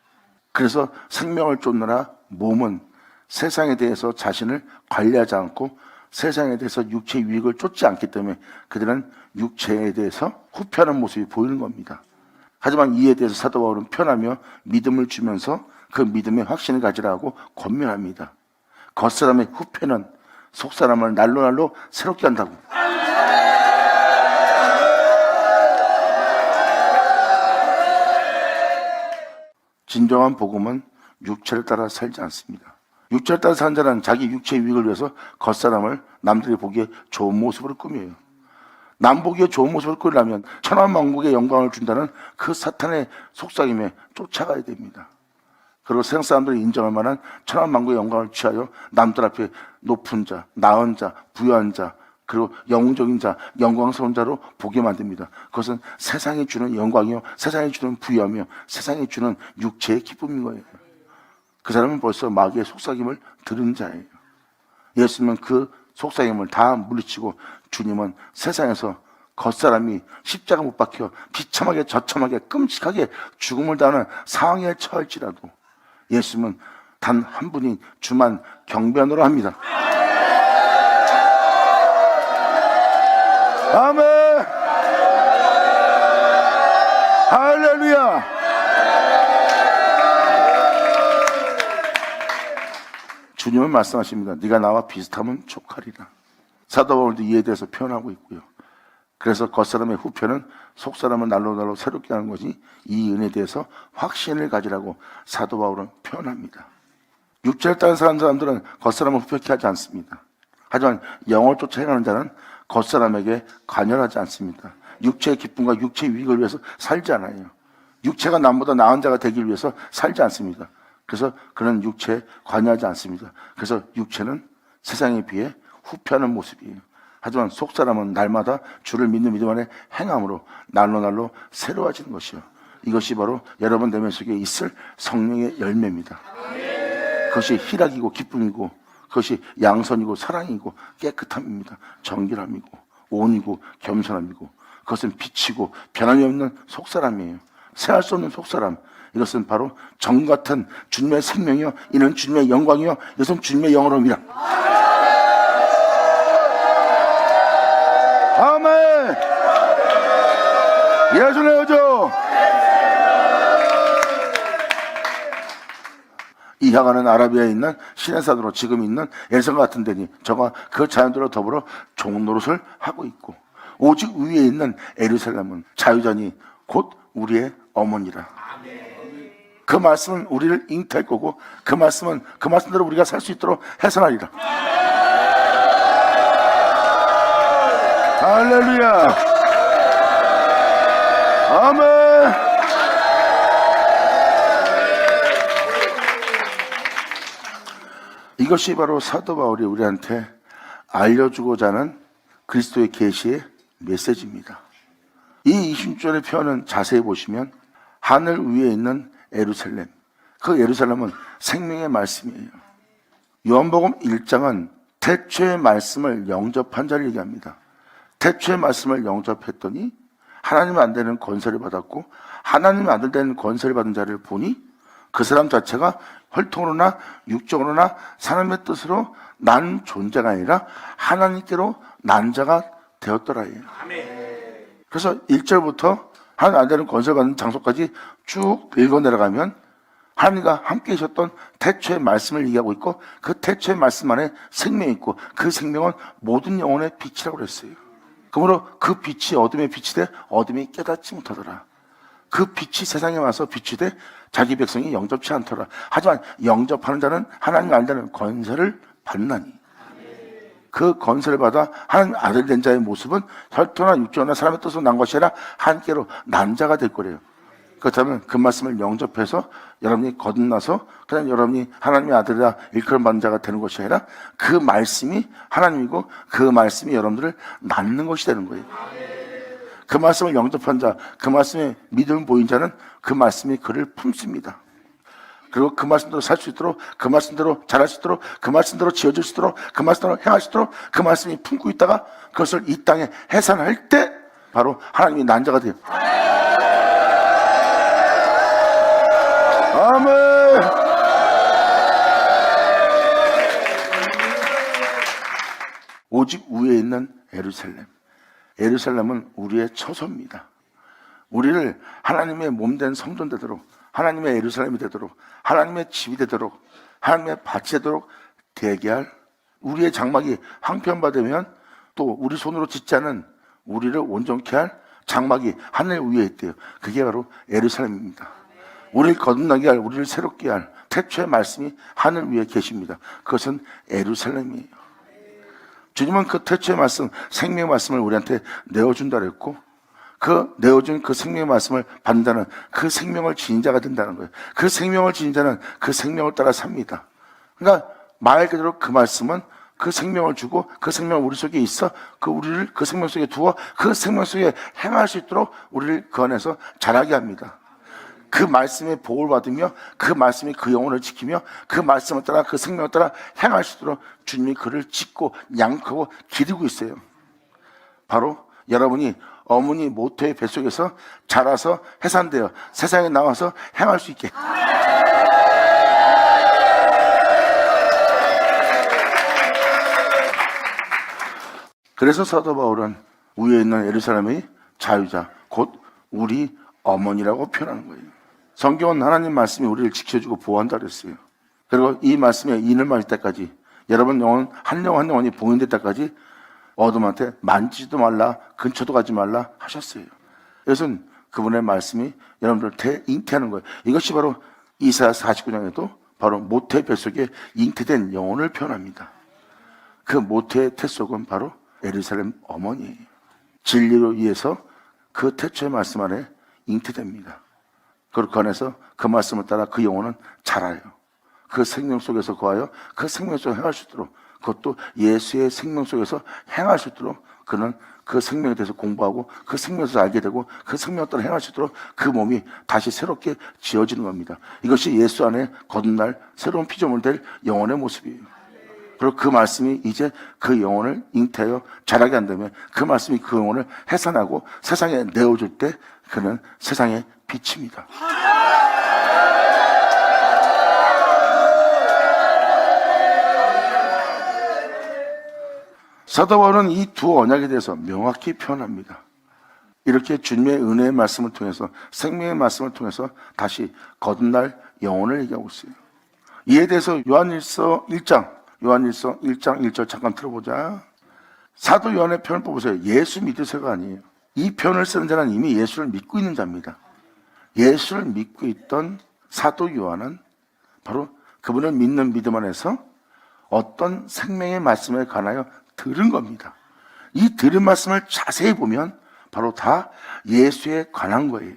그래서 생명을 쫓느라 몸은 세상에 대해서 자신을 관리하지 않고 세상에 대해서 육체의 유익을 쫓지 않기 때문에 그들은 육체에 대해서 후퇴하는 모습이 보이는 겁니다. 하지만 이에 대해서 사도 바울은 편하며 믿음을 주면서 그 믿음의 확신을 가지라고 권면합니다. 겉사람의 후퇴는 속사람을 날로 새롭게 한다고. 진정한 복음은 육체를 따라 살지 않습니다. 육체를 따라 사는 자는 자기 육체의 유익을 위해서 겉사람을 남들이 보기에 좋은 모습으로 꾸며요. 남 보기에 좋은 모습을 꾸리려면 천하만국의 영광을 준다는 그 사탄의 속삭임에 쫓아가야 됩니다. 그리고 세상 사람들이 인정할 만한 천하만국의 영광을 취하여 남들 앞에 높은 자, 나은 자, 부유한 자, 그리고 영웅적인 자, 영광스러운 자로 보게 만듭니다. 그것은 세상이 주는 영광이요, 세상이 주는 부유하며 세상이 주는 육체의 기쁨인 거예요. 그 사람은 벌써 마귀의 속삭임을 들은 자예요. 예수님은 그 속삭임을 다 물리치고 주님은 세상에서 겉사람이 십자가 못 박혀 비참하게 저참하게 끔찍하게 죽음을 당하는 상황에 처할지라도 예수님은 단 한 분인 주만 경배하노라 합니다. 아멘. 할렐루야. 주님은 말씀하십니다. 네가 나와 비슷하면 족하리라. 사도 바울도 이에 대해서 표현하고 있고요. 그래서 겉사람의 후편은 속사람을 날로 새롭게 하는 것이 이 은혜에 대해서 확신을 가지라고 사도 바울은 표현합니다. 육체를 따른 사람들은 겉사람을 후편케 하지 않습니다. 하지만 영을 쫓아 행하는 자는 겉사람에게 관여하지 않습니다. 육체의 기쁨과 육체의 유익을 위해서 살지 않아요. 육체가 남보다 나은 자가 되기 위해서 살지 않습니다. 그래서 그는 육체에 관여하지 않습니다. 그래서 육체는 세상에 비해 후퇴하는 모습이에요. 하지만 속사람은 날마다 주를 믿는 믿음 안에 행함으로 날로 새로워지는 것이요. 이것이 바로 여러분 내면 속에 있을 성령의 열매입니다. 그것이 희락이고 기쁨이고 그것이 양선이고 사랑이고 깨끗함입니다. 정결함이고 온이고 겸손함이고 그것은 빛이고 변함이 없는 속사람이에요. 새할 수 없는 속사람. 이것은 바로 정 같은 주님의 생명이요, 이는 주님의 영광이요, 이것은 주님의 영어로입니다. 아멘. 예수의 여조. 이하가는 아라비아에 있는 시내산으로 지금 있는 엘성 같은 데니 저가 그 자연들로 더불어 종노릇을 하고 있고 오직 위에 있는 예루살렘은 자유자니 곧 우리의 어머니라. 그 말씀은 우리를 잉태할 거고 그 말씀대로 우리가 살 수 있도록 해산하리라. 할렐루야. 아멘. 이것이 바로 사도 바울이 우리한테 알려주고자 하는 그리스도의 계시의 메시지입니다. 이 26절의 표현은 자세히 보시면 하늘 위에 있는 예루살렘, 그 예루살렘은 생명의 말씀이에요. 요한복음 1장은 태초의 말씀을 영접한 자를 얘기합니다. 태초의 말씀을 영접했더니 하나님의 안 되는 권세를 받았고 하나님의 아들 되는 권세를 받은 자를 보니 그 사람 자체가 혈통으로나 육적으로나 사람의 뜻으로 난 존재가 아니라 하나님께로 난 자가 되었더라예요. 그래서 1절부터 하나님 아들은 권세를 받는 장소까지 쭉 읽어 내려가면 하나님과 함께 계셨던 태초의 말씀을 얘기하고 있고, 그 태초의 말씀 안에 생명이 있고, 그 생명은 모든 영혼의 빛이라고 그랬어요. 그러므로 그 빛이 어둠의 빛이 돼 어둠이 깨닫지 못하더라. 그 빛이 세상에 와서 빛이 돼 자기 백성이 영접치 않더라. 하지만 영접하는 자는 하나님 안다는 권세를 받나니, 그 권세를 받아 하나님 아들 된 자의 모습은 혈통이나 육정이나 사람의 뜻으로 난 것이 아니라 하나님께로 난 자가 될 거래요. 그렇다면 그 말씀을 영접해서 여러분이 거듭나서 그냥 여러분이 하나님의 아들이라 일컬음 받는 자가 되는 것이 아니라 그 말씀이 하나님이고 그 말씀이 여러분들을 낳는 것이 되는 거예요. 그 말씀을 영접한 자, 그 말씀에 믿음을 보인 자는 그 말씀이 그를 품습니다. 그리고 그 말씀대로 살 수 있도록, 그 말씀대로 잘할 수 있도록, 그 말씀대로 지어질 수 있도록, 그 말씀대로 행할 수 있도록 그 말씀이 품고 있다가 그것을 이 땅에 해산할 때 바로 하나님이 난 자가 돼요. 아멘. 오직 위에 있는 예루살렘. 예루살렘은 우리의 처소입니다. 우리를 하나님의 몸된 성전 되도록, 하나님의 예루살렘이 되도록, 하나님의 집이 되도록, 하나님의 밭이 되도록 되게 할, 우리의 장막이 황폐한바되면 또 우리 손으로 짓지 않은 우리를 온전케 할 장막이 하늘 위에 있대요. 그게 바로 예루살렘입니다. 우리를 거듭나게 할, 우리를 새롭게 할 태초의 말씀이 하늘 위에 계십니다. 그것은 예루살렘이에요. 주님은 그 태초의 말씀, 생명의 말씀을 우리한테 내어준다 그랬고, 그 내어준 그 생명의 말씀을 받는다는, 그 생명을 지닌 자가 된다는 거예요. 그 생명을 지닌 자는 그 생명을 따라 삽니다. 그러니까 말 그대로 그 말씀은 그 생명을 주고, 그 생명은 우리 속에 있어 그 우리를 그 생명 속에 두어 그 생명 속에 행할 수 있도록 우리를 그 안에서 자라게 합니다. 그 말씀의 복을 받으며 그 말씀이 그 영혼을 지키며 그 말씀을 따라 그 생명을 따라 행할 수 있도록 주님이 그를 짓고 양육하고 기르고 있어요. 바로 여러분이 어머니 모태의 뱃속에서 자라서 해산되어 세상에 나와서 행할 수 있게. 그래서 사도 바울은 위에 있는 예루살렘의 자유자, 곧 우리 어머니라고 표현하는 거예요. 성경은 하나님 말씀이 우리를 지켜주고 보호한다 그랬어요. 그리고 이 말씀에 인을 맞을 때까지, 여러분 영혼 한 영혼 한 영혼이 봉인될 때까지 어둠한테 만지지도 말라, 근처도 가지 말라 하셨어요. 이것은 그분의 말씀이 여러분들을 대잉태하는 거예요. 이것이 바로 이사야 49장에도 바로 모태의 뱃속에 잉태된 영혼을 표현합니다. 그 모태의 태속은 바로 예루살렘 어머니예요. 진리로 위해서 그 태초의 말씀 안에 잉태됩니다. 그리고 그 안에서 그 말씀을 따라 그 영혼은 자라요. 그 생명 속에서 거하여 그 생명 속에 행할 수 있도록, 그것도 예수의 생명 속에서 행할 수 있도록 그는 그 생명에 대해서 공부하고 그 생명에서 알게 되고 그 생명을 따라 행할 수 있도록 그 몸이 다시 새롭게 지어지는 겁니다. 이것이 예수 안에 거듭날 새로운 피조물 될 영혼의 모습이에요. 그리고 그 말씀이 이제 그 영혼을 잉태하여 자라게 한다면 그 말씀이 그 영혼을 해산하고 세상에 내어줄 때 그는 세상의 빛입니다. 사도 바울은 이 두 언약에 대해서 명확히 표현합니다. 이렇게 주님의 은혜의 말씀을 통해서, 생명의 말씀을 통해서 다시 거듭날 영혼을 얘기하고 있어요. 이에 대해서 요한일서 1장 1절 잠깐 들어보자. 사도 요한의 표현을 뽑으세요. 예수 믿으세요가 아니에요. 이 표현을 쓰는 자는 이미 예수를 믿고 있는 자입니다. 예수를 믿고 있던 사도 요한은 바로 그분을 믿는 믿음 안에서 어떤 생명의 말씀에 관하여 들은 겁니다. 이 들은 말씀을 자세히 보면 바로 다 예수에 관한 거예요.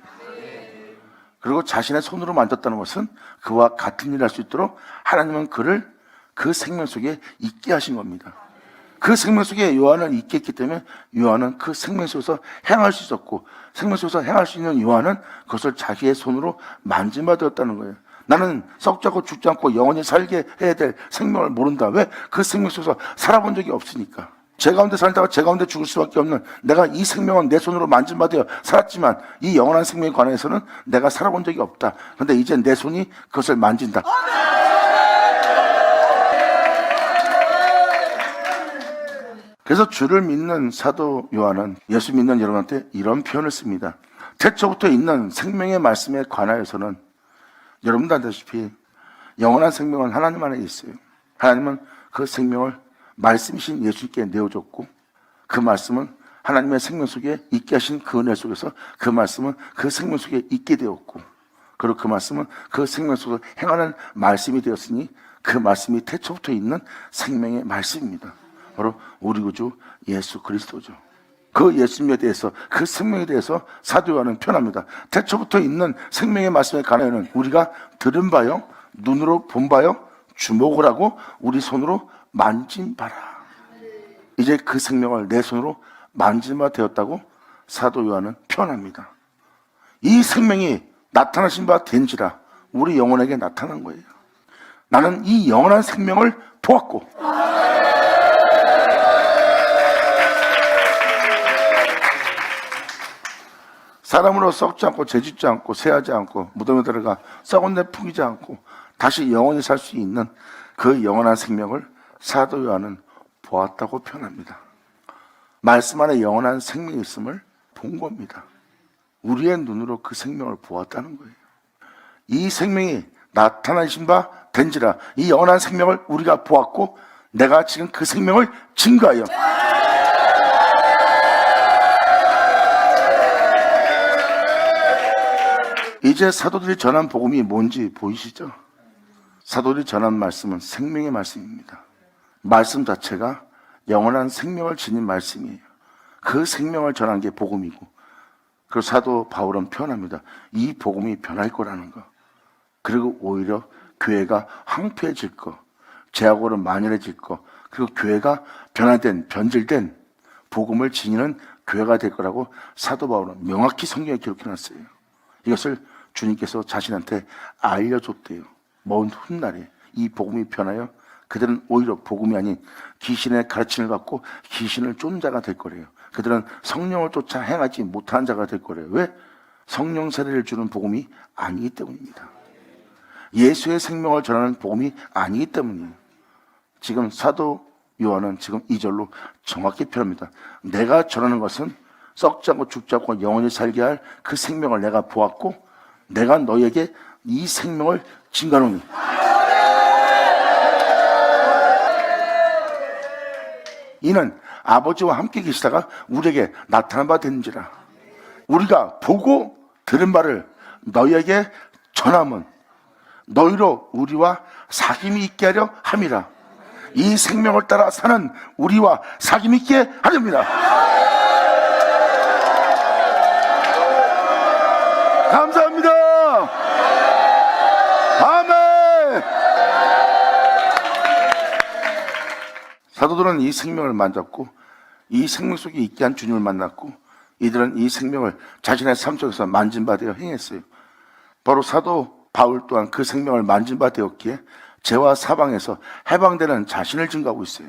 그리고 자신의 손으로 만졌다는 것은 그와 같은 일을 할 수 있도록 하나님은 그를 그 생명 속에 있게 하신 겁니다. 그 생명 속에 요한은 있게 했기 때문에 요한은 그 생명 속에서 행할 수 있었고, 생명 속에서 행할 수 있는 요한은 그것을 자기의 손으로 만짐받았다는 거예요. 나는 썩지 않고 죽지 않고 영원히 살게 해야 될 생명을 모른다. 왜? 그 생명 속에서 살아본 적이 없으니까. 제 가운데 살다가 제 가운데 죽을 수밖에 없는, 내가 이 생명은 내 손으로 만짐받아 살았지만 이 영원한 생명에 관해서는 내가 살아본 적이 없다. 그런데 이제 내 손이 그것을 만진다. 그래서 주를 믿는 사도 요한은 예수 믿는 여러분한테 이런 표현을 씁니다. 태초부터 있는 생명의 말씀에 관하여서는 여러분도 알다시피 영원한 생명은 하나님 안에 있어요. 하나님은 그 생명을 말씀이신 예수님께 내어줬고, 그 말씀은 하나님의 생명 속에 있게 하신 그 은혜 속에서 그 말씀은 그 생명 속에 있게 되었고, 그리고 그 말씀은 그 생명 속에서 행하는 말씀이 되었으니 그 말씀이 태초부터 있는 생명의 말씀입니다. 바로 우리 구주 예수 그리스도죠. 그 예수님에 대해서, 그 생명에 대해서 사도 요한은 표현합니다. 태초부터 있는 생명의 말씀에 관하여는 우리가 들은 바요, 눈으로 본 바요, 주목을 하고 우리 손으로 만진 바라. 이제 그 생명을 내 손으로 만진 바 되었다고 사도 요한은 표현합니다. 이 생명이 나타나신 바 된지라 우리 영혼에게 나타난 거예요. 나는 이 영원한 생명을 보았고, 사람으로 썩지 않고 재짓지 않고 새하지 않고 무덤에 들어가 썩은 데 풀리지 않고 다시 영원히 살 수 있는 그 영원한 생명을 사도 요한은 보았다고 표현합니다. 말씀 안에 영원한 생명이 있음을 본 겁니다. 우리의 눈으로 그 생명을 보았다는 거예요. 이 생명이 나타나신 바 된지라 이 영원한 생명을 우리가 보았고 내가 지금 그 생명을 증거하여 이제 사도들이 전한 복음이 뭔지 보이시죠? 사도들이 전한 말씀은 생명의 말씀입니다. 말씀 자체가 영원한 생명을 지닌 말씀이에요. 그 생명을 전한 게 복음이고, 그리고 사도 바울은 표현합니다. 이 복음이 변할 거라는 거. 그리고 오히려 교회가 황폐해질 거, 죄악으로 만연해질 거, 그리고 교회가 변화된, 변질된 복음을 지니는 교회가 될 거라고 사도 바울은 명확히 성경에 기록해놨어요. 이것을 주님께서 자신한테 알려줬대요. 먼 훗날에 이 복음이 변하여 그들은 오히려 복음이 아닌 귀신의 가르침을 받고 귀신을 쫓는 자가 될 거래요. 그들은 성령을 쫓아 행하지 못하는 자가 될 거래요. 왜? 성령 세례를 주는 복음이 아니기 때문입니다. 예수의 생명을 전하는 복음이 아니기 때문이에요. 지금 사도 요한은 지금 이 절로 정확히 표현합니다. 내가 전하는 것은 썩지 않고 죽지 않고 영원히 살게 할 그 생명을 내가 보았고 내가 너에게 이 생명을 증거하노니 이는 아버지와 함께 계시다가 우리에게 나타난 바 된지라. 우리가 보고 들은 바를 너희에게 전함은 너희로 우리와 사귐이 있게 하려 함이라. 이 생명을 따라 사는 우리와 사귐이 있게 하렵니다. 감사합니다. 아멘. 사도들은 이 생명을 만졌고 이 생명 속에 있게 한 주님을 만났고 이들은 이 생명을 자신의 삶 속에서 만진 바 되어 행했어요. 바로 사도 바울 또한 그 생명을 만진 바 되었기에 죄와 사방에서 해방되는 자신을 증거하고 있어요.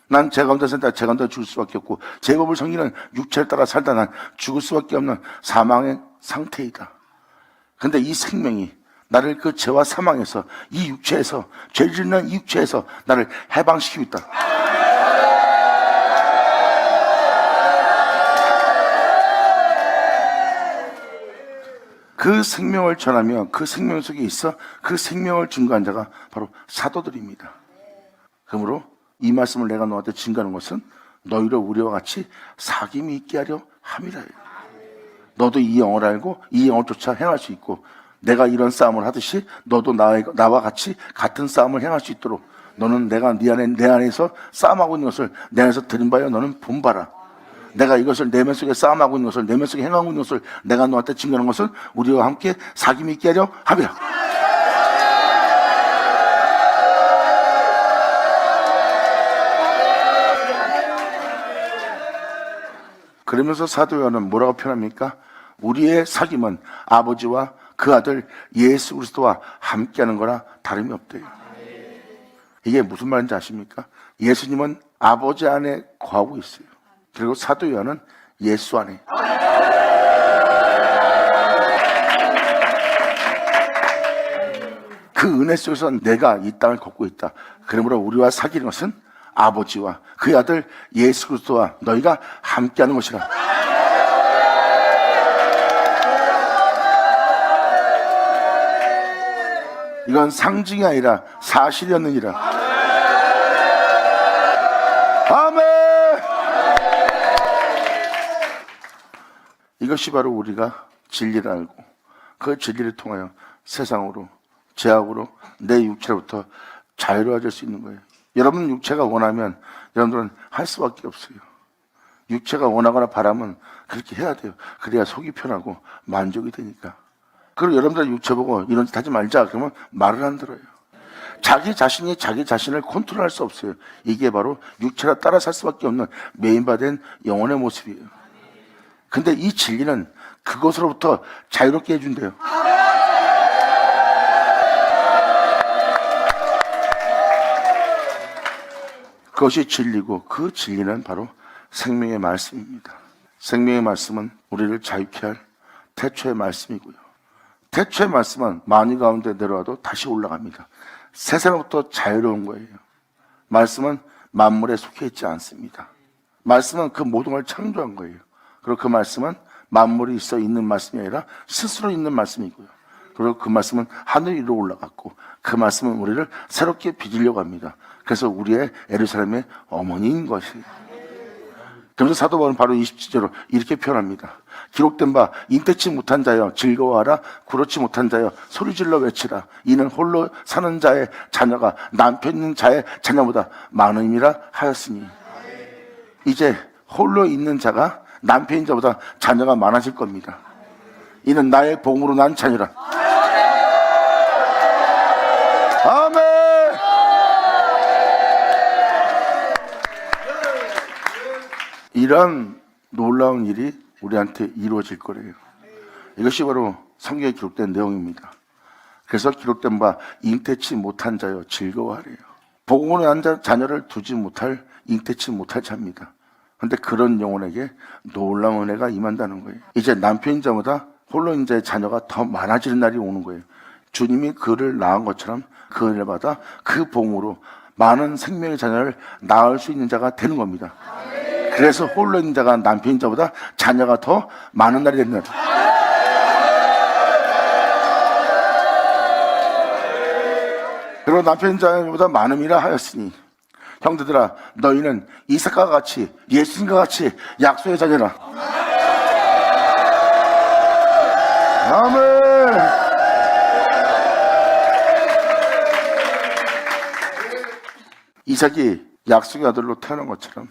난 죄 가운데 산다, 죄 가운데 죽을 수밖에 없고 제법을 섬기는 육체를 따라 살다 난 죽을 수밖에 없는 사망의 상태이다. 근데 이 생명이 나를 그 죄와 사망에서 이 육체에서 죄 짓는 이 육체에서 나를 해방시키고 있다. 그 생명을 전하며 그 생명 속에 있어 그 생명을 증거한 자가 바로 사도들입니다. 그러므로 이 말씀을 내가 너한테 증거하는 것은 너희로 우리와 같이 사귐이 있게 하려 함이라. 너도 이 영을 알고 이 영을 쫓아 행할 수 있고 내가 이런 싸움을 하듯이 너도 나와 같이 같은 싸움을 행할 수 있도록 너는 내가 내 안에서 싸움하고 있는 것을 내 안에서 들은 바여 너는 본 바라. 내가 이것을 내면 속에 싸움하고 있는 것을 내면 속에 행하고 있는 것을 내가 너한테 증거하는 것은 우리와 함께 사귐이 있게 하려 함이라. 그러면서 사도 요한은 뭐라고 표현합니까? 우리의 사귐은 아버지와 그 아들 예수 그리스도와 함께하는 거나 다름이 없대요. 이게 무슨 말인지 아십니까? 예수님은 아버지 안에 거하고 있어요. 그리고 사도 요한은 예수 안에. 그 은혜 속에서 내가 이 땅을 걷고 있다. 그러므로 우리와 사귀는 것은 아버지와 그의 아들 예수 그리스도와 너희가 함께하는 것이라. 이건 상징이 아니라 사실이었느니라. 아멘. 이것이 바로 우리가 진리를 알고 그 진리를 통하여 세상으로, 죄악으로 내 육체로부터 자유로워질 수 있는 거예요. 여러분 육체가 원하면 여러분들은 할 수밖에 없어요. 육체가 원하거나 바라면 그렇게 해야 돼요. 그래야 속이 편하고 만족이 되니까. 그리고 여러분들 육체 보고 이런 짓 하지 말자 그러면 말을 안 들어요. 자기 자신이 자기 자신을 컨트롤할 수 없어요. 이게 바로 육체라 따라 살 수밖에 없는 메인바된 영혼의 모습이에요. 근데 이 진리는 그것으로부터 자유롭게 해준대요. 그것이 진리고 그 진리는 바로 생명의 말씀입니다. 생명의 말씀은 우리를 자유케 할 태초의 말씀이고요. 태초의 말씀은 만유 가운데 내려와도 다시 올라갑니다. 세상부터 자유로운 거예요. 말씀은 만물에 속해 있지 않습니다. 말씀은 그 모든 걸 창조한 거예요. 그리고 그 말씀은 만물이 있어 있는 말씀이 아니라 스스로 있는 말씀이고요. 그리고 그 말씀은 하늘 위로 올라갔고 그 말씀은 우리를 새롭게 빚으려고 합니다. 그래서 우리의 예루살렘의 어머니인 것이에요. 그래서 사도 바울은 바로 27절로 이렇게 표현합니다. 기록된 바 인태치 못한 자여 즐거워하라. 그렇지 못한 자여 소리질러 외치라. 이는 홀로 사는 자의 자녀가 남편 있는 자의 자녀보다 많음이라 하였으니. 이제 홀로 있는 자가 남편인 자보다 자녀가 많아질 겁니다. 이는 나의 복음으로 난 자녀라. 아멘. 이런 놀라운 일이 우리한테 이루어질 거래요. 이것이 바로 성경에 기록된 내용입니다. 그래서 기록된 바 잉태치 못한 자여 즐거워하래요. 복음으로 난 자녀를 두지 못할 잉태치 못할 자입니다. 그런데 그런 영혼에게 놀라운 은혜가 임한다는 거예요. 이제 남편인 자보다 홀로인 자의 자녀가 더 많아지는 날이 오는 거예요. 주님이 그를 낳은 것처럼 그 은혜를 받아 그 복음으로 많은 생명의 자녀를 낳을 수 있는 자가 되는 겁니다. 그래서 홀로 있는 자가 남편인 자보다 자녀가 더 많은 날이 되는 날. 그리고 남편인 자보다 많음이라 하였으니 형제들아 너희는 이삭과 같이 예수님과 같이 약속의 자녀라. 아멘. 이삭이 약속의 아들로 태어난 것처럼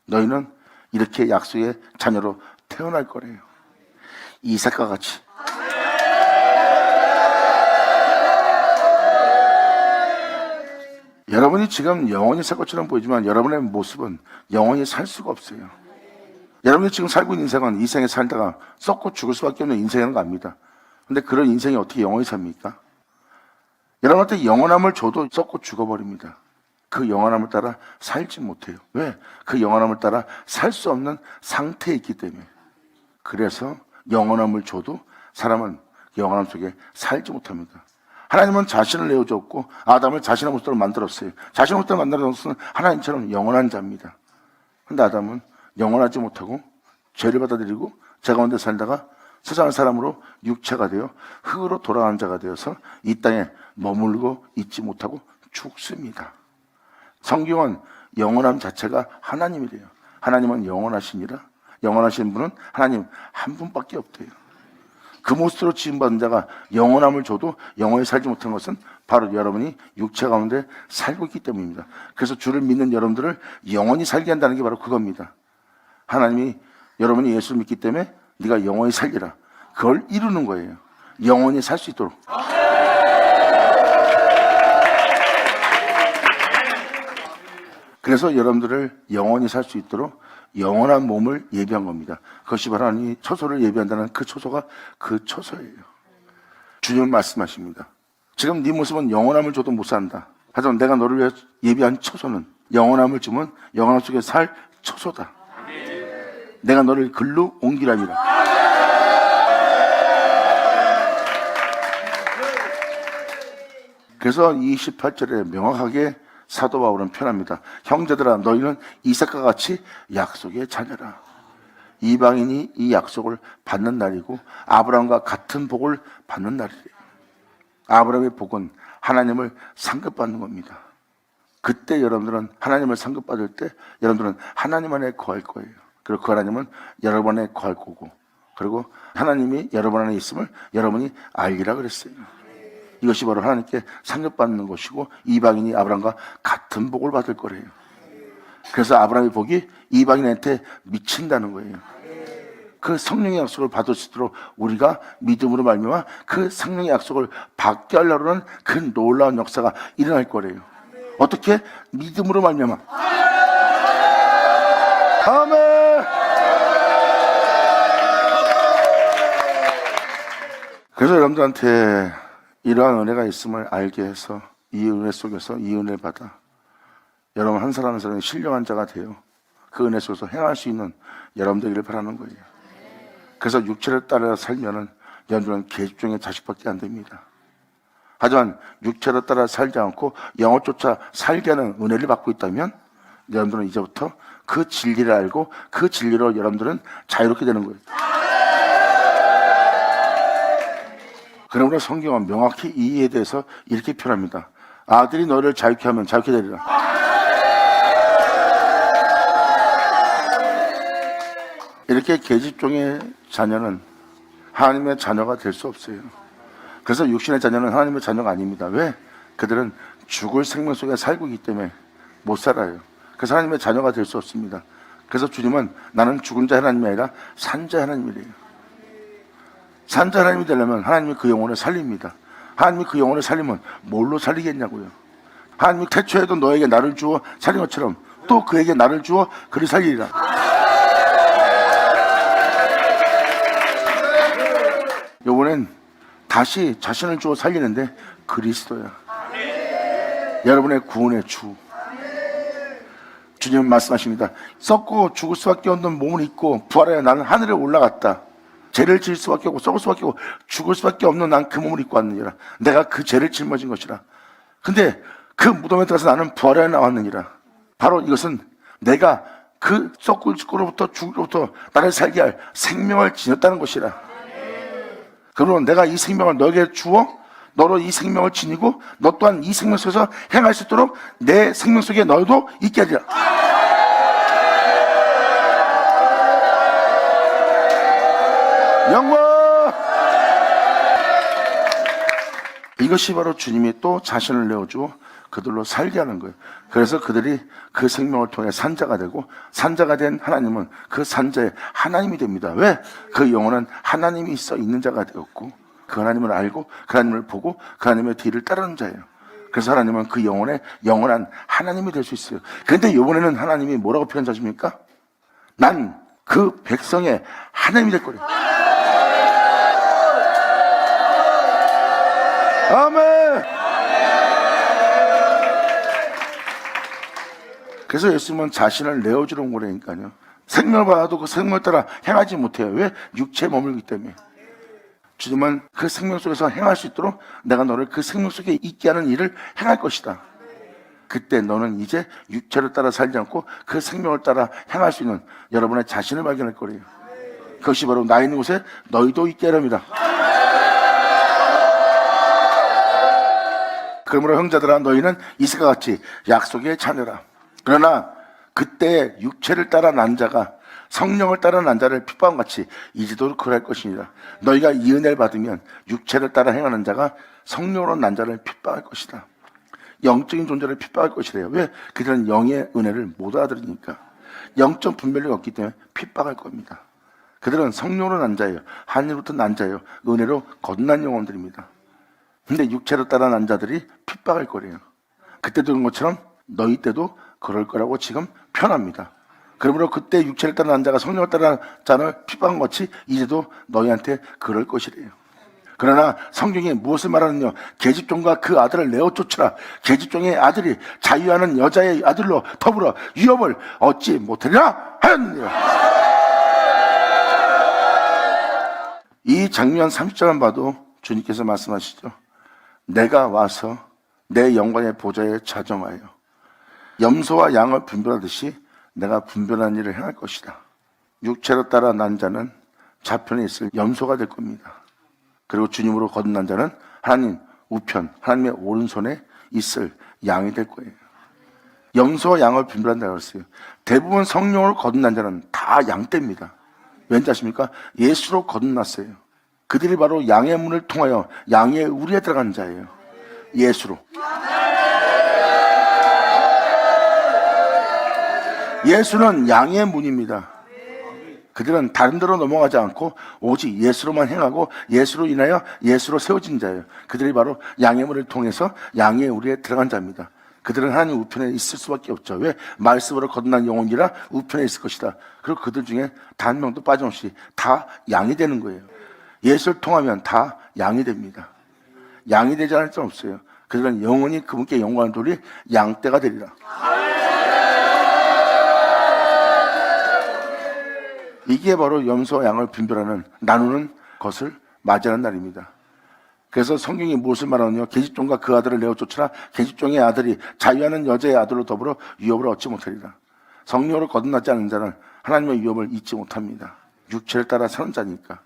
너희는 이렇게 약속의 자녀로 태어날 거래요. 이삭과 같이. 여러분이 지금 영원히 살 것처럼 보이지만 여러분의 모습은 영원히 살 수가 없어요. 여러분이 지금 살고 있는 인생은 이 생에 살다가 썩고 죽을 수밖에 없는 인생이라는 거 압니다. 근데 그런 인생이 어떻게 영원히 삽니까? 여러분한테 영원함을 줘도 썩고 죽어버립니다. 그 영원함을 따라 살지 못해요. 왜? 그 영원함을 따라 살 수 없는 상태에 있기 때문에. 그래서 영원함을 줘도 사람은 영원함 속에 살지 못합니다. 하나님은 자신을 내어줬고 아담을 자신의 모습으로 만들었어요. 자신의 모습으로 만들어서 하나님처럼 영원한 자입니다. 그런데 아담은 영원하지 못하고 죄를 받아들이고 죄 가운데 살다가 세상의 사람으로 육체가 되어 흙으로 돌아가는 자가 되어서 이 땅에 머물고 있지 못하고 죽습니다. 성경은 영원함 자체가 하나님이래요. 하나님은 영원하시니라. 영원하신 분은 하나님 한 분밖에 없대요. 그 모습으로 지음받은 자가 영원함을 줘도 영원히 살지 못한 것은 바로 여러분이 육체 가운데 살고 있기 때문입니다. 그래서 주를 믿는 여러분들을 영원히 살게 한다는 게 바로 그겁니다. 하나님이 여러분이 예수를 믿기 때문에 네가 영원히 살리라. 그걸 이루는 거예요. 영원히 살 수 있도록. 그래서 여러분들을 영원히 살 수 있도록 영원한 몸을 예비한 겁니다. 그것이 바로 하나님이 처소를 예비한다는 그 처소가 그 처소예요. 주님은 말씀하십니다. 지금 네 모습은 영원함을 줘도 못 산다. 하지만 내가 너를 위해 예비한 처소는 영원함을 주면 영원함 속에 살 처소다. 내가 너를 글로 옮기라니라. 그래서 28절에 명확하게 사도 바울은 표현합니다. 형제들아 너희는 이삭과 같이 약속의 자녀라. 이방인이 이 약속을 받는 날이고 아브라함과 같은 복을 받는 날이래요. 아브라함의 복은 하나님을 상급받는 겁니다. 그때 여러분들은 하나님을 상급받을 때 여러분들은 하나님 안에 거할 거예요. 그리고 그 하나님은 여러분 안에 거할 거고, 그리고 하나님이 여러분 안에 있음을 여러분이 알리라 그랬어요. 이것이 바로 하나님께 상급받는 것이고 이방인이 아브라함과 같은 복을 받을 거래요. 그래서 아브라함의 복이 이방인한테 미친다는 거예요. 그 성령의 약속을 받을 수 있도록 우리가 믿음으로 말미암아 그 성령의 약속을 받게 하려고 하는 그 놀라운 역사가 일어날 거래요. 어떻게? 믿음으로 말미암아. 아멘. 그래서 여러분들한테 이러한 은혜가 있음을 알게 해서 이 은혜 속에서 이 은혜를 받아 여러분 한 사람 한 사람이 신령한 자가 되어 그 은혜 속에서 행할 수 있는 여러분들이길 바라는 거예요. 그래서 육체를 따라 살면은 여러분들은 계집종의 자식밖에 안 됩니다. 하지만 육체를 따라 살지 않고 영을 쫓아 살게 하는 은혜를 받고 있다면 여러분들은 이제부터 그 진리를 알고 그 진리로 여러분들은 자유롭게 되는 거예요. 그러므로 성경은 명확히 이 이에 대해서 이렇게 표현합니다. 아들이 너를 자유케 하면 자유케 되리라. 이렇게 계집종의 자녀는 하나님의 자녀가 될 수 없어요. 그래서 육신의 자녀는 하나님의 자녀가 아닙니다. 왜? 그들은 죽을 생명 속에 살고 있기 때문에 못 살아요. 그래서 하나님의 자녀가 될 수 없습니다. 그래서 주님은 나는 죽은 자 하나님이 아니라 산 자 하나님이래요. 산 자 하나님이 되려면 하나님이 그 영혼을 살립니다. 하나님이 그 영혼을 살리면 뭘로 살리겠냐고요. 하나님이 태초에도 너에게 나를 주어 살린 것처럼 또 그에게 나를 주어 그를 살리리라. 이번엔 다시 자신을 주어 살리는데 그리스도야. 여러분의 구원의 주. 주님은 말씀하십니다. 썩고 죽을 수밖에 없는 몸을 입고 부활하여 나는 하늘에 올라갔다. 죄를 지을 수밖에 없고 썩을 수밖에 없고 죽을 수밖에 없는 난 그 몸을 입고 왔느니라. 내가 그 죄를 짊어진 것이라. 근데 그 무덤에 들어가서 나는 부활하여 나왔느니라. 바로 이것은 내가 그 썩고 죽고로부터 죽으로부터 나를 살게 할 생명을 지녔다는 것이라. 그러면 내가 이 생명을 너에게 주어 너로 이 생명을 지니고 너 또한 이 생명 속에서 행할 수 있도록 내 생명 속에 너도 있게 하리라. 영광! 이것이 바로 주님이 또 자신을 내어주어 그들로 살게 하는 거예요. 그래서 그들이 그 생명을 통해 산자가 되고 산자가 된 하나님은 그 산자의 하나님이 됩니다. 왜? 그 영혼은 하나님이 있어 있는 자가 되었고 그 하나님을 알고 그 하나님을 보고 그 하나님의 뒤를 따르는 자예요. 그래서 하나님은 그 영혼의 영원한 하나님이 될 수 있어요. 그런데 이번에는 하나님이 뭐라고 표현하십니까? 난 그 백성의 하나님이 될 거래요. 아멘. 그래서 예수님은 자신을 내어주는 거라니까요. 생명을 받아도 그 생명을 따라 행하지 못해요. 왜? 육체에 머물기 때문에. 주님은 그 생명 속에서 행할 수 있도록 내가 너를 그 생명 속에 있게 하는 일을 행할 것이다. 그때 너는 이제 육체를 따라 살지 않고 그 생명을 따라 행할 수 있는 여러분의 자신을 발견할 거예요. 그것이 바로 나 있는 곳에 너희도 있게 하렵니다. 그러므로 형제들아 너희는 이삭과 같이 약속의 자녀라. 그러나 그때 육체를 따라 난 자가 성령을 따라 난 자를 핍박한 같이 이제도 그럴 것이니라. 너희가 이 은혜를 받으면 육체를 따라 행하는 자가 성령으로 난 자를 핍박할 것이다. 영적인 존재를 핍박할 것이래요. 왜? 그들은 영의 은혜를 못 알아들으니까. 영적 분별력이 없기 때문에 핍박할 겁니다. 그들은 성령으로 난 자예요. 하늘로부터 난 자예요. 은혜로 거듭난 영혼들입니다. 근데 육체로 따라 난 자들이 핍박할 거래요. 그때 들은 것처럼 너희 때도 그럴 거라고 지금 표현합니다. 그러므로 그때 육체를 따라 난 자가 성령을 따라 자를 핍박한 것이 이제도 너희한테 그럴 것이래요. 그러나 성경이 무엇을 말하느냐? 계집종과 그 아들을 내어 쫓으라. 계집종의 아들이 자유하는 여자의 아들로 더불어 유업을 얻지 못하리라 하였느니라. 이 장면 30절만 봐도 주님께서 말씀하시죠. 내가 와서 내 영광의 보좌에 자정하여 염소와 양을 분별하듯이 내가 분별한 일을 행할 것이다. 육체로 따라 난 자는 좌편에 있을 염소가 될 겁니다. 그리고 주님으로 거듭난 자는 하나님 우편, 하나님의 오른손에 있을 양이 될 거예요. 염소와 양을 분별한다고 했어요. 대부분 성령으로 거듭난 자는 다 양떼입니다. 왠지 아십니까? 예수로 거듭났어요. 그들이 바로 양의 문을 통하여 양의 우리에 들어간 자예요. 예수로. 예수는 양의 문입니다. 그들은 다른 데로 넘어가지 않고 오직 예수로만 행하고 예수로 인하여 예수로 세워진 자예요. 그들이 바로 양의 문을 통해서 양의 우리에 들어간 자입니다. 그들은 하나님 우편에 있을 수밖에 없죠. 왜? 말씀으로 거듭난 영혼이라 우편에 있을 것이다. 그리고 그들 중에 단 한 명도 빠짐없이 다 양이 되는 거예요. 예수를 통하면 다 양이 됩니다. 양이 되지 않을 수 없어요. 그들은 영원히 그분께 영광을 돌릴 양떼가 되리라. 이게 바로 염소와 양을 분별하는, 나누는 것을 맞이하는 날입니다. 그래서 성경이 무엇을 말하느냐? 계집종과 그 아들을 내어 쫓으라. 계집종의 아들이 자유하는 여자의 아들로 더불어 유업을 얻지 못하리라. 성령으로 거듭나지 않은 자는 하나님의 유업을 잊지 못합니다. 육체를 따라 사는 자니까.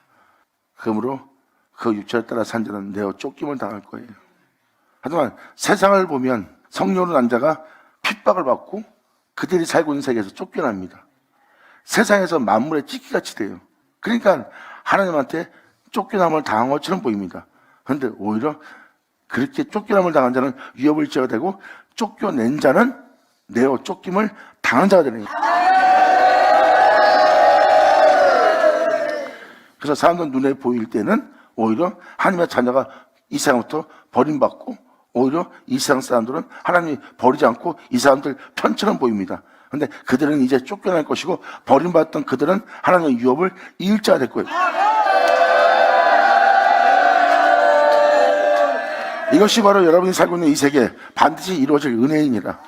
그러므로 그 육체를 따라 산 자는 내어 쫓김을 당할 거예요. 하지만 세상을 보면 성령으로 난 자가 핍박을 받고 그들이 살고 있는 세계에서 쫓겨납니다. 세상에서 만물의 찢기같이 돼요. 그러니까 하나님한테 쫓겨남을 당한 것처럼 보입니다. 그런데 오히려 그렇게 쫓겨남을 당한 자는 위협을 지어야 되고, 쫓겨낸 자는 내어 쫓김을 당한 자가 되는 거예요. 그래서 사람들 눈에 보일 때는 오히려 하나님의 자녀가 이 세상부터 버림받고, 오히려 이 세상 사람들은 하나님이 버리지 않고 이 사람들 편처럼 보입니다. 그런데 그들은 이제 쫓겨날 것이고, 버림받았던 그들은 하나님의 유업을 이을 자가 될 거예요. 이것이 바로 여러분이 살고 있는 이 세계에 반드시 이루어질 은혜이니라.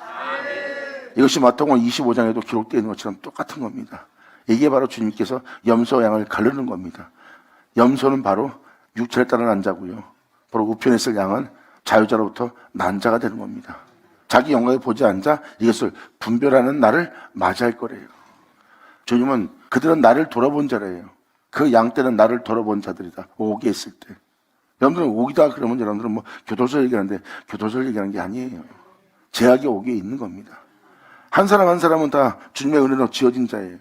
이것이 마태복음 25장에도 기록되어 있는 것처럼 똑같은 겁니다. 이게 바로 주님께서 염소와 양을 가르는 겁니다. 염소는 바로 육체를 따라 난 자고요, 바로 우편에 있을 양은 자유자로부터 난 자가 되는 겁니다. 자기 영광에 보지 않자 이것을 분별하는 날을 맞이할 거래요. 주님은 그들은 나를 돌아본 자래요. 그 양떼는 나를 돌아본 자들이다. 오기에 있을 때. 여러분들은 오기다 그러면 여러분들은 뭐 교도소 얘기하는데, 교도소를 얘기하는 게 아니에요. 제약이 오기에 있는 겁니다. 한 사람 한 사람은 다 주님의 은혜로 지어진 자예요.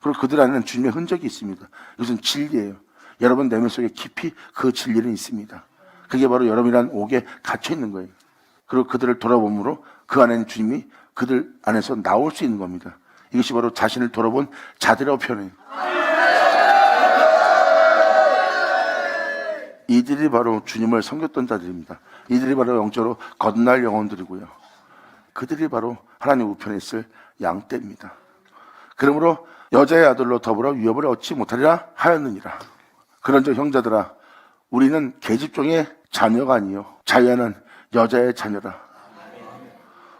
그리고 그들 안에는 주님의 흔적이 있습니다. 이것은 진리예요. 여러분 내면 속에 깊이 그 진리는 있습니다. 그게 바로 여러분이란 옥에 갇혀 있는 거예요. 그리고 그들을 돌아봄으로 그 안에는 주님이 그들 안에서 나올 수 있는 겁니다. 이것이 바로 자신을 돌아본 자들이라고 표현해요. 이들이 바로 주님을 섬겼던 자들입니다. 이들이 바로 영적으로 거듭날 영혼들이고요, 그들이 바로 하나님 우편에 있을 양떼입니다. 그러므로 여자의 아들로 더불어 위협을 얻지 못하리라 하였느니라. 그런즉 형제들아, 우리는 계집종의 자녀가 아니요 자유하는 여자의 자녀라.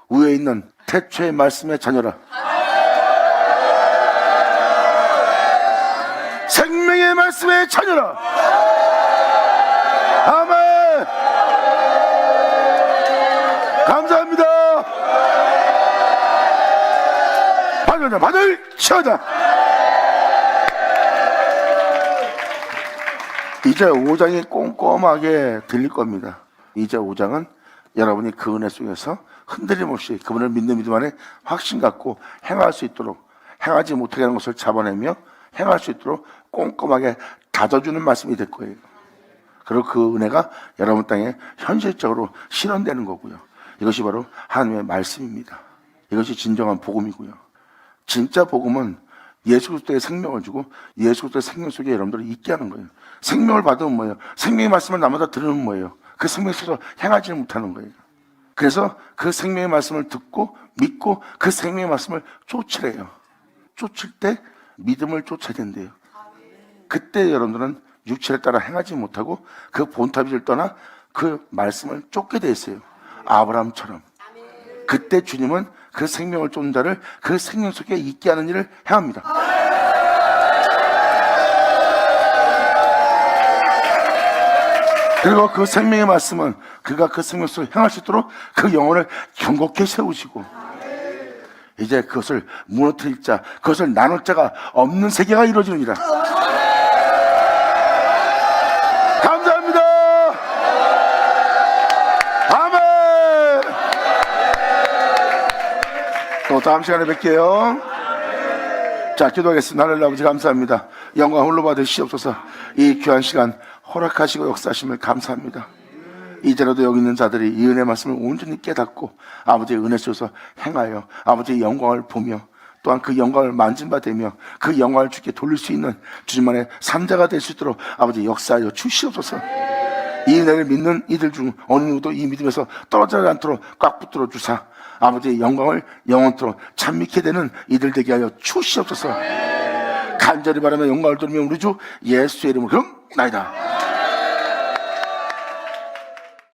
위에 있는 태초의 말씀의 자녀라. 생명의 말씀의 자녀라. 아멘. 감사합니다. 받을 치어다. 이제 5장이 꼼꼼하게 들릴 겁니다. 이제 5장은 여러분이 그 은혜 속에서 흔들림 없이 그분을 믿는 믿음 안에 확신 갖고 행할 수 있도록, 행하지 못하게 하는 것을 잡아내며 행할 수 있도록 꼼꼼하게 다져주는 말씀이 될 거예요. 그리고 그 은혜가 여러분 땅에 현실적으로 실현되는 거고요. 이것이 바로 하나님의 말씀입니다. 이것이 진정한 복음이고요. 진짜 복음은 예수 그리스도의 생명을 주고 예수 그리스도의 생명 속에 여러분들을 있게 하는 거예요. 생명을 받으면 뭐예요? 생명의 말씀을 남마다 들으면 뭐예요? 그 생명 속에서 행하지 못하는 거예요. 그래서 그 생명의 말씀을 듣고 믿고 그 생명의 말씀을 쫓으래요. 쫓을 때 믿음을 쫓아야 된대요. 그때 여러분들은 육체를 따라 행하지 못하고 그 본타비를 떠나 그 말씀을 쫓게 돼 있어요. 아브라함처럼. 그때 주님은 그 생명을 쫓는 자를 그 생명 속에 있게 하는 일을 행합니다. 그리고 그 생명의 말씀은 그가 그 생명 속에 행할 수 있도록 그 영혼을 견고히 세우시고 이제 그것을 무너뜨릴 자, 그것을 나눌 자가 없는 세계가 이루어지느니라. 감사합니다. 아멘. 또 다음 시간에 뵐게요. 자, 기도하겠습니다. 하늘의 아버지 감사합니다. 영광 홀로 받으시옵소서. 이 귀한 시간 허락하시고 역사하심을 감사합니다. 이제라도 여기 있는 자들이 이 은혜 말씀을 온전히 깨닫고 아버지의 은혜 속에서 행하여 아버지의 영광을 보며 또한 그 영광을 만진 바 되며 그 영광을 주께 돌릴 수 있는 주님만의 산자가 될 수 있도록 아버지 역사하여 주시옵소서. 이 은혜를 믿는 이들 중 어느 누구도 이 믿음에서 떨어지지 않도록 꽉 붙들어 주사 아버지의 영광을 영원토록 찬미케 되는 이들 되게 하여 주시옵소서. 간절히 바라며 영광을 돌리며 우리 주 예수의 이름으로 나이다.